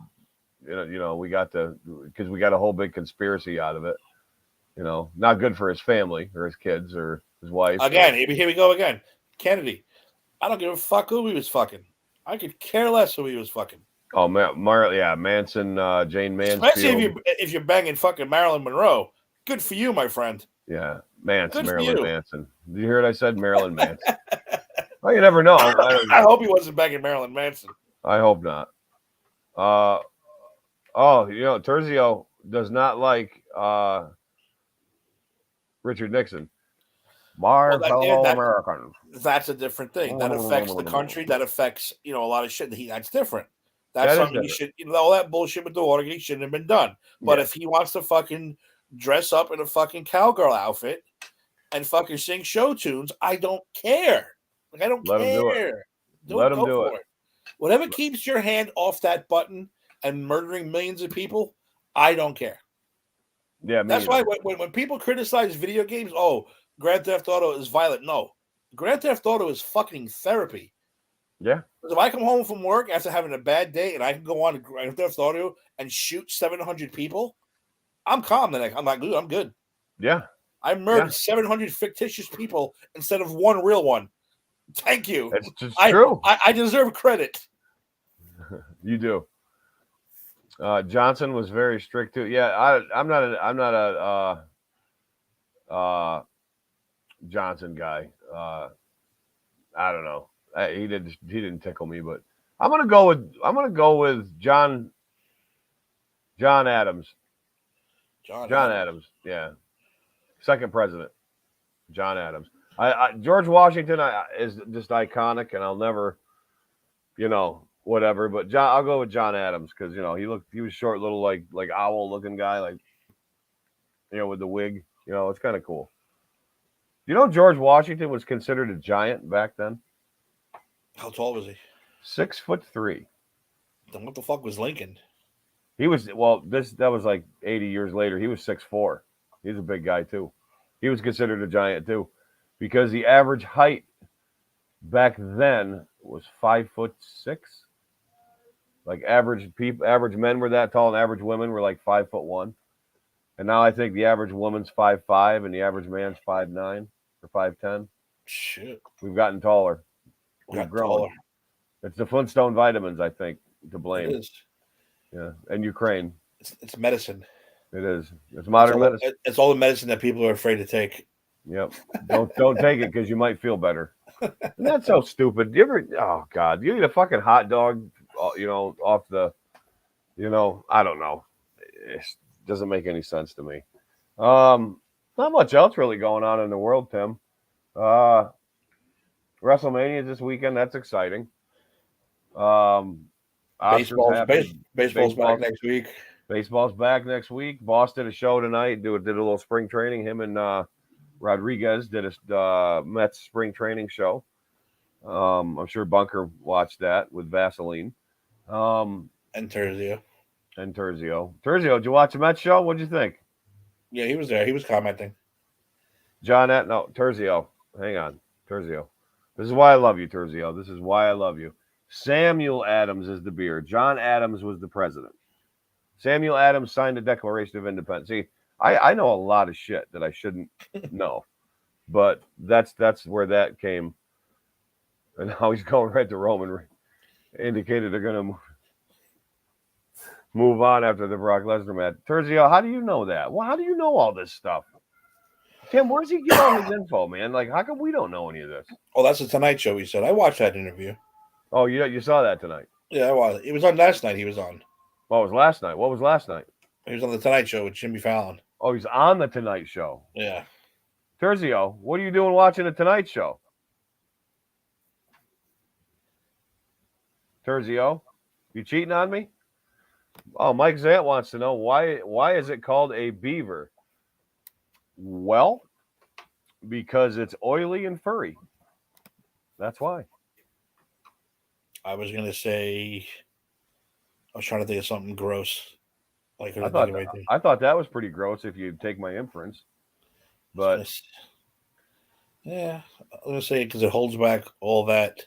We got because we got a whole big conspiracy out of it. Not good for his family or his kids or his wife. Again, here we go again. Kennedy. I don't give a fuck who he was fucking. I could care less who he was fucking. Oh, Manson, Jane Mansfield. Especially if you're banging fucking Marilyn Monroe. Good for you, my friend. Yeah, Marilyn Manson. Did you hear what I said? Marilyn Manson. Well, you never know. I hope he wasn't banging Marilyn Manson. I hope not. Terzio does not like Richard Nixon. American. That's a different thing. That affects the country. That affects a lot of shit. That's different. That's something he should. All that bullshit with the Watergate shouldn't have been done. But if he wants to fucking dress up in a fucking cowgirl outfit and fucking sing show tunes, I don't care. I don't care. Let him do it. Whatever keeps your hand off that button and murdering millions of people, I don't care. Yeah, that's why when people criticize video games, Grand Theft Auto is violent. No, Grand Theft Auto is fucking therapy. Yeah. Because if I come home from work after having a bad day and I can go on to Grand Theft Auto and shoot 700 people, I'm calm. Then I'm like, I'm good. Yeah. I murdered 700 fictitious people instead of one real one. Thank you. It's true. I deserve credit. You do. Johnson was very strict too. Yeah, I'm not a Johnson guy. I don't know. He didn't tickle me, but I'm gonna go with John Adams. John Adams. Yeah, second president. John Adams. George Washington is just iconic, and I'll never, whatever. But I'll go with John Adams because he was short, little like owl looking guy, like with the wig. It's kind of cool. George Washington was considered a giant back then? How tall was he? 6'3". Then what the fuck was Lincoln? He was that was like 80 years later. He was 6'4". He's a big guy too. He was considered a giant too, because the average height back then was 5'6". Like average men were that tall, and average women were like 5'1". And now I think the average woman's 5'5", and the average man's 5'9" or 5'10". Shit, we've gotten taller. We've grown. Taller. It's the Flintstone vitamins, I think, to blame. It is. Yeah, and Ukraine. It's medicine. It is. It's modern medicine. It's all the medicine that people are afraid to take. Yep. Don't take it because you might feel better. And that's so stupid. You ever? Oh God, you eat a fucking hot dog, off the, I don't know. It doesn't make any sense to me. Not much else really going on in the world, Tim. WrestleMania this weekend. That's exciting. Baseball's back next week. Baseball's back next week. Boss did a show tonight. Did a little spring training. Him and Rodriguez did a Mets spring training show. I'm sure Bunker watched that with Vaseline. And Terzio. Terzio, did you watch the Mets show? What'd you think? Yeah, he was there. He was commenting. Terzio. Hang on. Terzio. This is why I love you, Terzio. This is why I love you. Samuel Adams is the beer. John Adams was the president. Samuel Adams signed the Declaration of Independence. See, I know a lot of shit that I shouldn't know, but that's where that came. And now he's going right to Roman. Indicated they're going to move on after the Brock Lesnar match. Terzio, how do you know that? Well, how do you know all this stuff? Tim, where's he get all his info, man? Like, how come we don't know any of this? Oh, that's the Tonight Show, he said. I watched that interview. Oh, you saw that tonight? Yeah, I was. It was on last night. He was on. Oh, it was last night. What was last night? He was on the Tonight Show with Jimmy Fallon. Oh, he's on the Tonight Show. Yeah. Terzio, what are you doing watching the Tonight Show? Terzio, you cheating on me? Oh, Mike Zant wants to know why is it called a beaver? Well, because it's oily and furry. That's why. I was gonna say. I was trying to think of something gross. I thought that was pretty gross if you take my inference. But yeah, I was gonna say because it holds back all that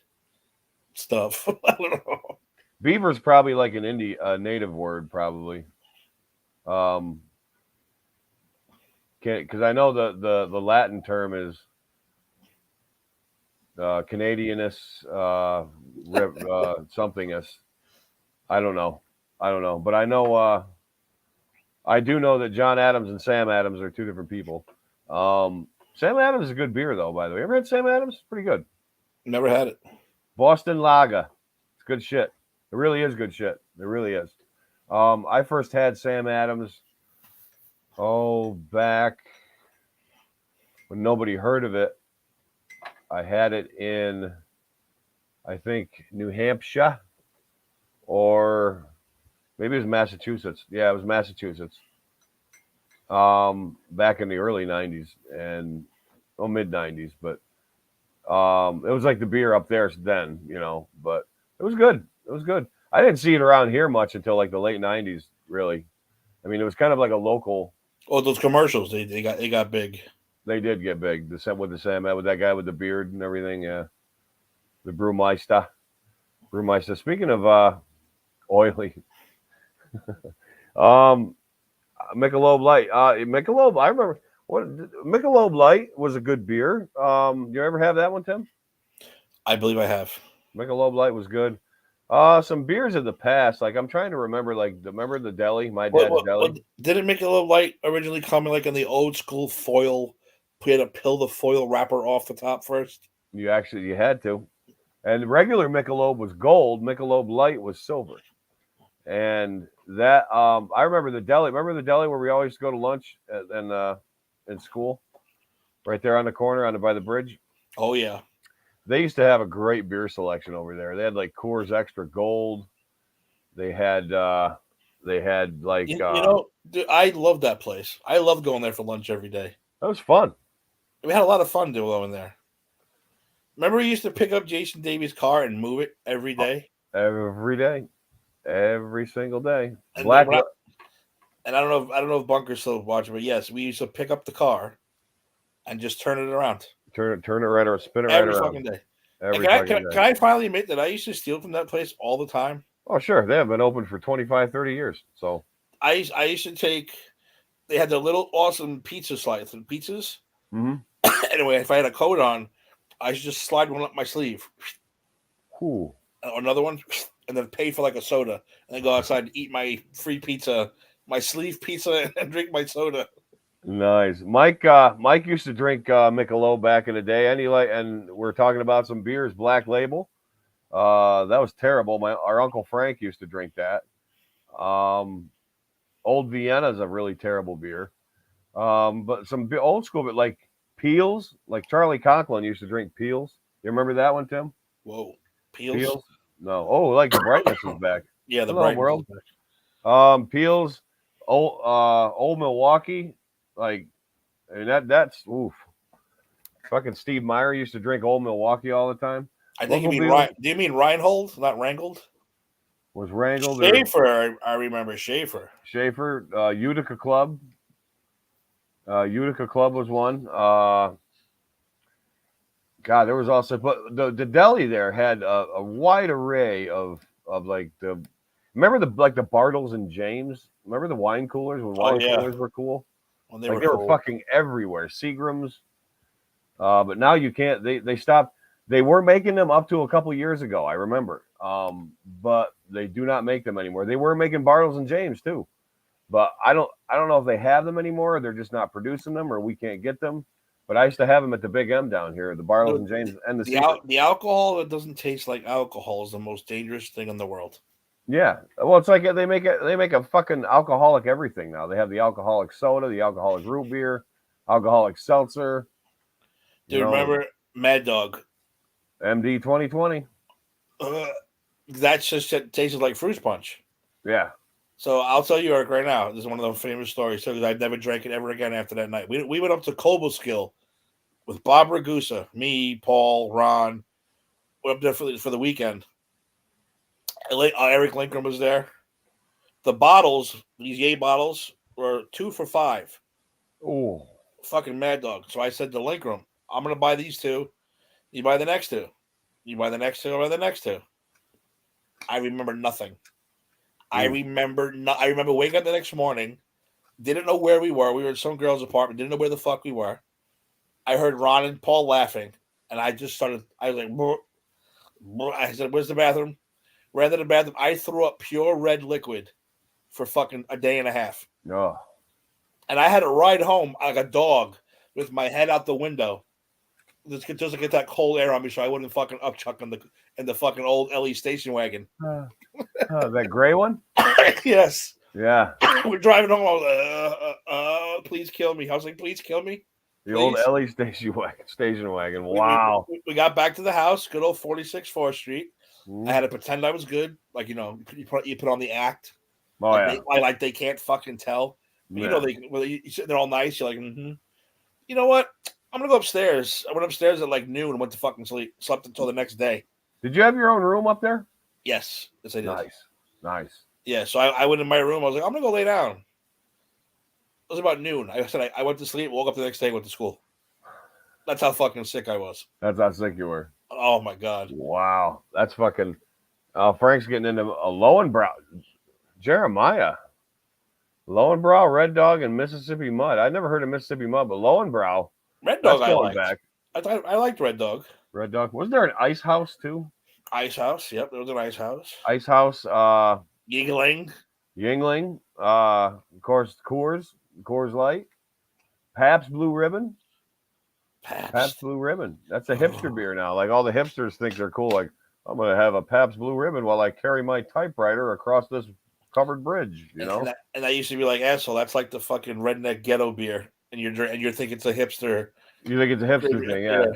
stuff. I don't know. Beaver's probably like a native word, probably. Because I know the Latin term is Canadianus somethingus. I don't know, but I know I do know that John Adams and Sam Adams are two different people. Sam Adams is a good beer, though. By the way, ever had Sam Adams? Pretty good. Never had it. Boston Lager. It's good shit. It really is good shit. It really is. I first had Sam Adams, back when nobody heard of it. I had it in, I think, New Hampshire, or maybe it was Massachusetts. Yeah, it was Massachusetts. Back in the early 90s and mid 90s, but it was like the beer up there then, but it was good. It was good. I didn't see it around here much until like the late 90s, really. I mean, it was kind of like a local. Oh, those commercials, they got big. They did get big. With that guy with the beard and everything. Yeah, the Brewmeister. Speaking of oily, Michelob Light. Michelob. I remember Michelob Light was a good beer. You ever have that one, Tim? I believe I have. Michelob Light was good. Some beers of the past. Like I'm trying to remember. Like remember the deli, my dad's deli. Didn't Michelob Light originally come in like in the old school foil? We had to peel the foil wrapper off the top first. You had to. And regular Michelob was gold. Michelob Light was silver. And that I remember the deli. Remember the deli where we always go to lunch in school, right there on the corner by the bridge. Oh yeah. They used to have a great beer selection over there. They had like Coors Extra Gold. They had like dude, I love that place. I love going there for lunch every day. That was fun. We had a lot of fun going there. Remember we used to pick up Jason Davies' car and move it every day? Every day. Every single day. And I don't know if Bunker's still watching, but yes, we used to pick up the car and just turn it around. Turn it right around, spin it every right fucking around. Day. Can I finally admit that I used to steal from that place all the time? Oh, sure. They have been open for 25, 30 years. So I used to take. They had the little awesome pizza slices and pizzas. Mm-hmm. Anyway, if I had a coat on, I should just slide one up my sleeve. Ooh. Another one, and then pay for like a soda, and then go outside and eat my free pizza, my sleeve pizza, and drink my soda. Nice. Mike used to drink Michelob back in the day, and we're talking about some beers, Black Label. That was terrible. Our Uncle Frank used to drink that. Old Vienna is a really terrible beer. But some old school, but like Peels, like Charlie Conklin used to drink Peels. You remember that one, Tim? Whoa, Peels? No. Oh, like the brightness is back. Yeah, the brightness world. Is back. Peels, old Milwaukee, like, and that's oof. Fucking Steve Meyer used to drink Old Milwaukee all the time. I think you mean Ryan. Do you mean Reinhold, not Wrangled? Was Wrangled? Schaefer, I remember Schaefer. Utica Club. Utica Club was one. God, there was also, but the deli there had a wide array of like the. Remember the Bartles and James? Remember the wine coolers when wine coolers were cool? Well, they were fucking everywhere. Seagram's. But now you can't. They stopped. They were making them up to a couple years ago. I remember. But they do not make them anymore. They were making Bartles and James too, but I don't know if they have them anymore. Or they're just not producing them, or we can't get them. But I used to have them at the Big M down here, the Bartles and James, and the alcohol that doesn't taste like alcohol is the most dangerous thing in the world. Yeah, well, it's like they make a fucking alcoholic everything now. They have the alcoholic soda, the alcoholic root beer, alcoholic seltzer. Dude, remember Mad Dog? MD 2020. That just tasted like fruit punch. Yeah. So I'll tell you, Arick, right now, this is one of those famous stories. So, because I never drank it ever again after that night. We went up to Cobleskill with Bob Ragusa, me, Paul, Ron. Went up there for the weekend. Eric Lincoln was there. The bottles, these Yay bottles, were 2 for $5. Oh, fucking Mad Dog. So I said to Lincoln, I'm going to buy these 2. You buy the next 2. You buy the next 2. I buy the next 2. I remember nothing. I remember waking up the next morning, didn't know where we were. We were in some girl's apartment, didn't know where the fuck we were. I heard Ron and Paul laughing, and I just started. I was like, brr, brr. I said, "Where's the bathroom?" Ran to the bathroom. I threw up pure red liquid for fucking a day and a half. No. And I had to ride home like a dog with my head out the window, just to get that cold air on me, so I wouldn't fucking upchuck in the fucking old LE station wagon. That gray one? Yes. Yeah. We're driving home. I was like, please kill me. I was like, please kill me. The old LE station wagon. Wow. We got back to the house, good old 46 4th Street. I had to pretend I was good. Like, you put on the act. Oh, like yeah. They can't fucking tell. Yeah. You know, you sitting there all nice. You're like, You know what? I'm going to go upstairs. I went upstairs at like noon and went to fucking sleep. Slept until the next day. Did you have your own room up there? Yes. Yes, I did. Nice. Yeah, so I went in my room. I was like, I'm going to go lay down. It was about noon. I said I went to sleep, woke up the next day, went to school. That's how fucking sick I was. That's how sick you were. Oh, my God. Wow. That's fucking... Frank's getting into a Lowenbrow. Jeremiah. Lowenbrow, Red Dog, and Mississippi Mud. I never heard of Mississippi Mud, but Lowenbrow. Red Dog I liked. Back. I liked Red Dog. Red Dog. Was there an ice house, too? Ice House. Yep, there was an Ice House. Ice House. Yingling. Of course, Coors Light. Pabst Blue Ribbon. Pabst Blue Ribbon. That's a hipster beer now. Like all the hipsters think they're cool. Like I'm gonna have a Pabst Blue Ribbon while I carry my typewriter across this covered bridge. You know. And that used to be like asshole. That's like the fucking redneck ghetto beer, and you're thinking it's a hipster. You think it's a hipster thing? Yeah.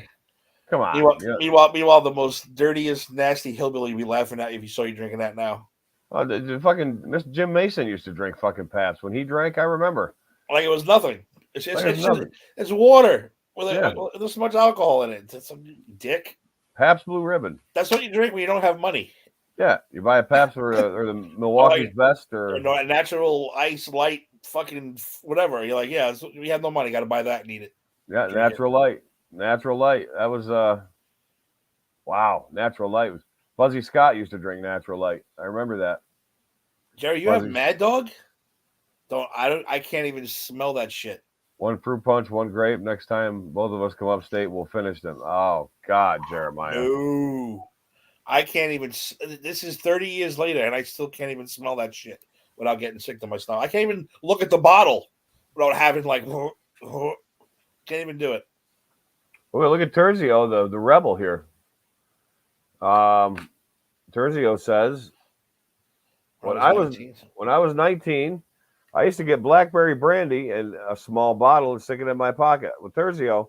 Come on. Meanwhile, the most dirtiest, nasty hillbilly would be laughing at you if he saw you drinking that now. The fucking Mr. Jim Mason used to drink fucking Pabst. When he drank, I remember. Like it was nothing. It's water with there's so much alcohol in it. It's a dick. Pabst Blue Ribbon. That's what you drink when you don't have money. Yeah, you buy a Pabst or the Milwaukee's Best or a natural ice light fucking whatever. You're like, yeah, we have no money, got to buy that and eat it. Yeah, Natural Light. That was wow. Natural Light was Buzzy Scott used to drink Natural Light. I remember that. Jerry, you have Mad Dog? I can't even smell that shit. One fruit punch, one grape. Next time both of us come upstate, we'll finish them. Oh God, Jeremiah. No. I can't even. This is 30 years later, and I still can't even smell that shit without getting sick to my stomach. I can't even look at the bottle without having like. Can't even do it. Well, look at Terzio, the rebel here. Terzio says, when I was 19, I used to get blackberry brandy in a small bottle and stick it in my pocket. With Terzio,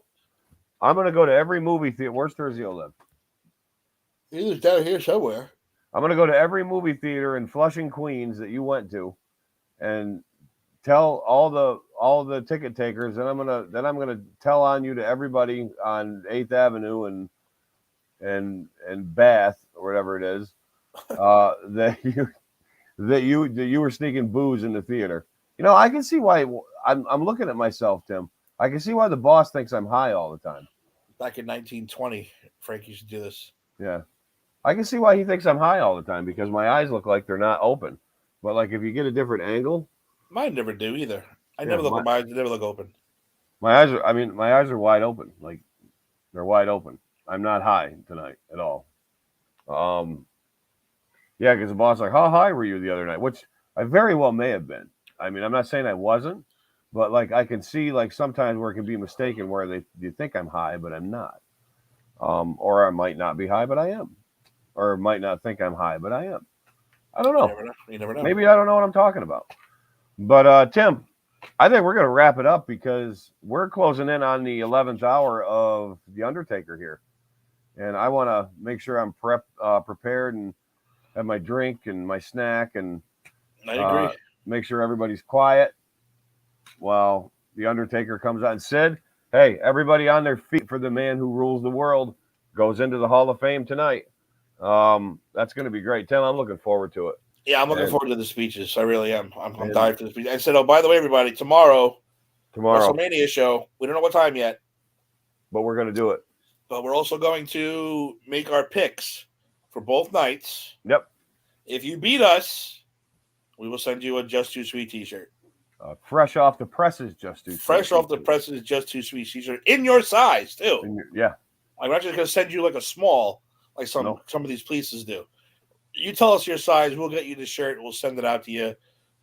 I'm going to go to every movie theater. Where's Terzio live? He was down here somewhere. I'm going to go to every movie theater in Flushing, Queens that you went to, and tell all the ticket takers, and I'm gonna tell on you to everybody on 8th Avenue and Bath or whatever it is, that you were sneaking booze in the theater. You know, I can see why. I'm looking at myself, Tim. I can see why the boss thinks I'm high all the time. Back in 1920, Frank used to do this. Yeah, I can see why he thinks I'm high all the time because my eyes look like they're not open. But like if you get a different angle. Mine never do either. I never look at my eyes. They never look open. My eyes are wide open. Like they're wide open. I'm not high tonight at all. Yeah, because the boss like, how high were you the other night? Which I very well may have been. I mean, I'm not saying I wasn't, but like I can see like sometimes where it can be mistaken where you think I'm high, but I'm not. Or I might not be high, but I am. Or might not think I'm high, but I am. I don't know. You never know. Maybe I don't know what I'm talking about. But Tim, I think we're going to wrap it up because we're closing in on the 11th hour of The Undertaker here. And I want to make sure I'm prepared and have my drink and my snack and I agree. Make sure everybody's quiet while The Undertaker comes out. And Sid, hey, everybody on their feet for the man who rules the world goes into the Hall of Fame tonight. That's going to be great. Tim, I'm looking forward to it. Yeah, I'm looking forward to the speeches. I really am. I'm dying for the speech. I said, oh, by the way, everybody, tomorrow, WrestleMania show. We don't know what time yet. But we're going to do it. But we're also going to make our picks for both nights. Yep. If you beat us, we will send you a Just Too Sweet t-shirt. Fresh off the presses, Just Too Sweet. Fresh off the presses, Just Too Sweet t-shirt. In your size, too. Yeah. I'm not just going to send you like a small, like some of these places do. You tell us your size, we'll get you the shirt. We'll send it out to you.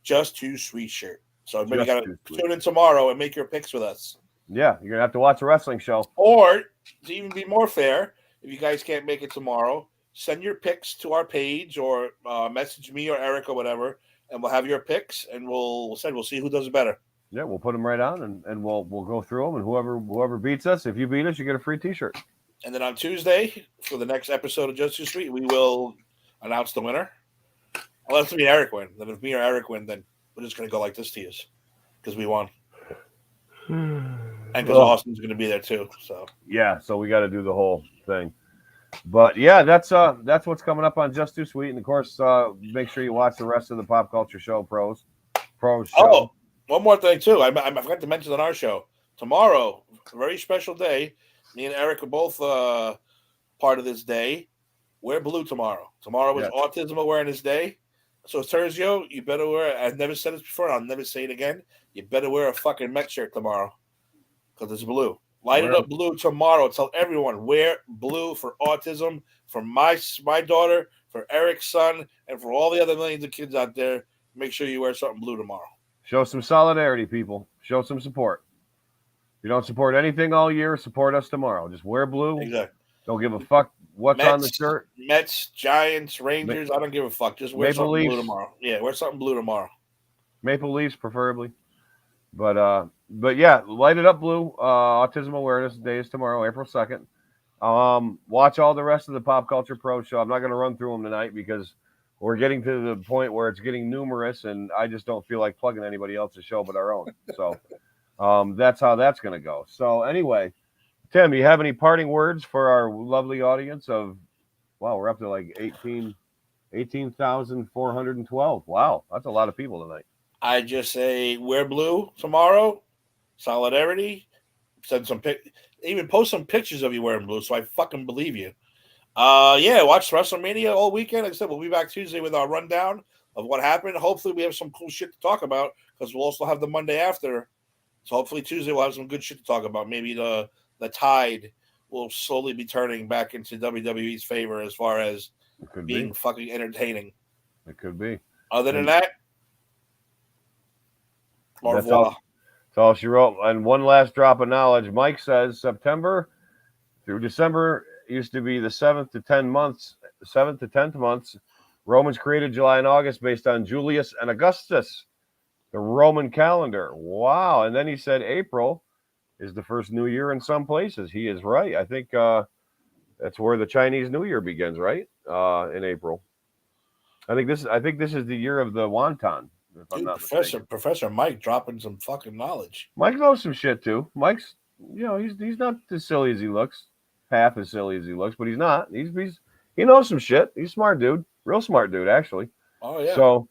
Just Too Sweet shirt. So maybe you got to tune in tomorrow and make your picks with us. Yeah, you're going to have to watch a wrestling show. Or, to even be more fair, if you guys can't make it tomorrow, send your picks to our page or message me or Eric or whatever, and we'll have your picks, and we'll see who does it better. Yeah, we'll put them right on, and we'll go through them, and whoever beats us, if you beat us, you get a free T-shirt. And then on Tuesday, for the next episode of Just Too Sweet, we will announce the winner. Unless me and Eric win. Then if me or Eric win, then we're just going to go like this to you because we won. And because Austin's going to be there too. So yeah, so we got to do the whole thing. But yeah, that's what's coming up on Just Too Sweet, and of course, make sure you watch the rest of the Pop Culture Show Pros show. Oh, one more thing too. I forgot to mention on our show tomorrow, a very special day. Me and Eric are both part of this day. Wear blue tomorrow. Tomorrow is Autism Awareness Day. So Sergio, you better wear. I've never said this before, and I'll never say it again. You better wear a fucking Met shirt tomorrow because it's blue. Light it up blue tomorrow. Tell everyone, wear blue for autism, for my daughter, for Eric's son, and for all the other millions of kids out there. Make sure you wear something blue tomorrow. Show some solidarity, people. Show some support. If you don't support anything all year, support us tomorrow. Just wear blue. Exactly. Don't give a fuck what's on the shirt. Mets, Giants, Rangers. I don't give a fuck. Just wear something blue tomorrow. Yeah, wear something blue tomorrow. Maple Leafs, preferably. But yeah, light it up blue. Autism Awareness Day is tomorrow, April 2nd. Watch all the rest of the Pop Culture Pro show. I'm not going to run through them tonight because we're getting to the point where it's getting numerous, and I just don't feel like plugging anybody else's show but our own. So that's how that's going to go. So anyway, Tim, do you have any parting words for our lovely audience of, wow, we're up to like 18,412. Wow, that's a lot of people tonight. I just say wear blue tomorrow. Solidarity. Send some even post some pictures of you wearing blue so I fucking believe you. Yeah, watch WrestleMania all weekend. Like I said, we'll be back Tuesday with our rundown of what happened. Hopefully we have some cool shit to talk about because we'll also have the Monday after. So hopefully Tuesday we'll have some good shit to talk about. Maybe the tide will slowly be turning back into WWE's favor as far as being fucking entertaining. It could be. Other than that, that's all she wrote. And one last drop of knowledge. Mike says September through December used to be the 7th to 10th months. Romans created July and August based on Julius and Augustus, the Roman calendar. Wow. And then he said April is the first new year in some places. He is right. I think that's where the Chinese New Year begins, right? In April. I think this is the year of the wonton. Dude, Professor Mike dropping some fucking knowledge. Mike knows some shit too. Mike's, he's not as silly as he looks, half as silly as he looks, but he's not. He knows some shit. He's a smart dude, real smart dude, actually. Oh yeah. So,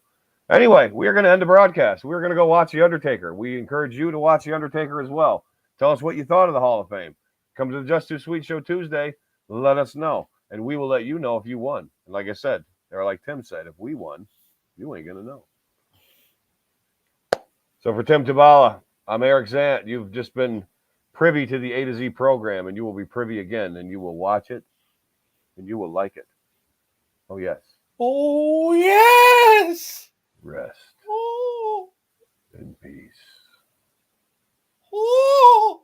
anyway, we are going to end the broadcast. We're going to go watch The Undertaker. We encourage you to watch The Undertaker as well. Tell us what you thought of the Hall of Fame. Come to the Just Too Sweet Show Tuesday. Let us know, and we will let you know if you won. And like I said, or like Tim said, if we won, you ain't gonna know. So for Tim Tabala, I'm Arick Zant. You've just been privy to the A2Z program, and you will be privy again, and you will watch it, and you will like it. Oh, yes. Oh, yes. Rest in peace. Oh.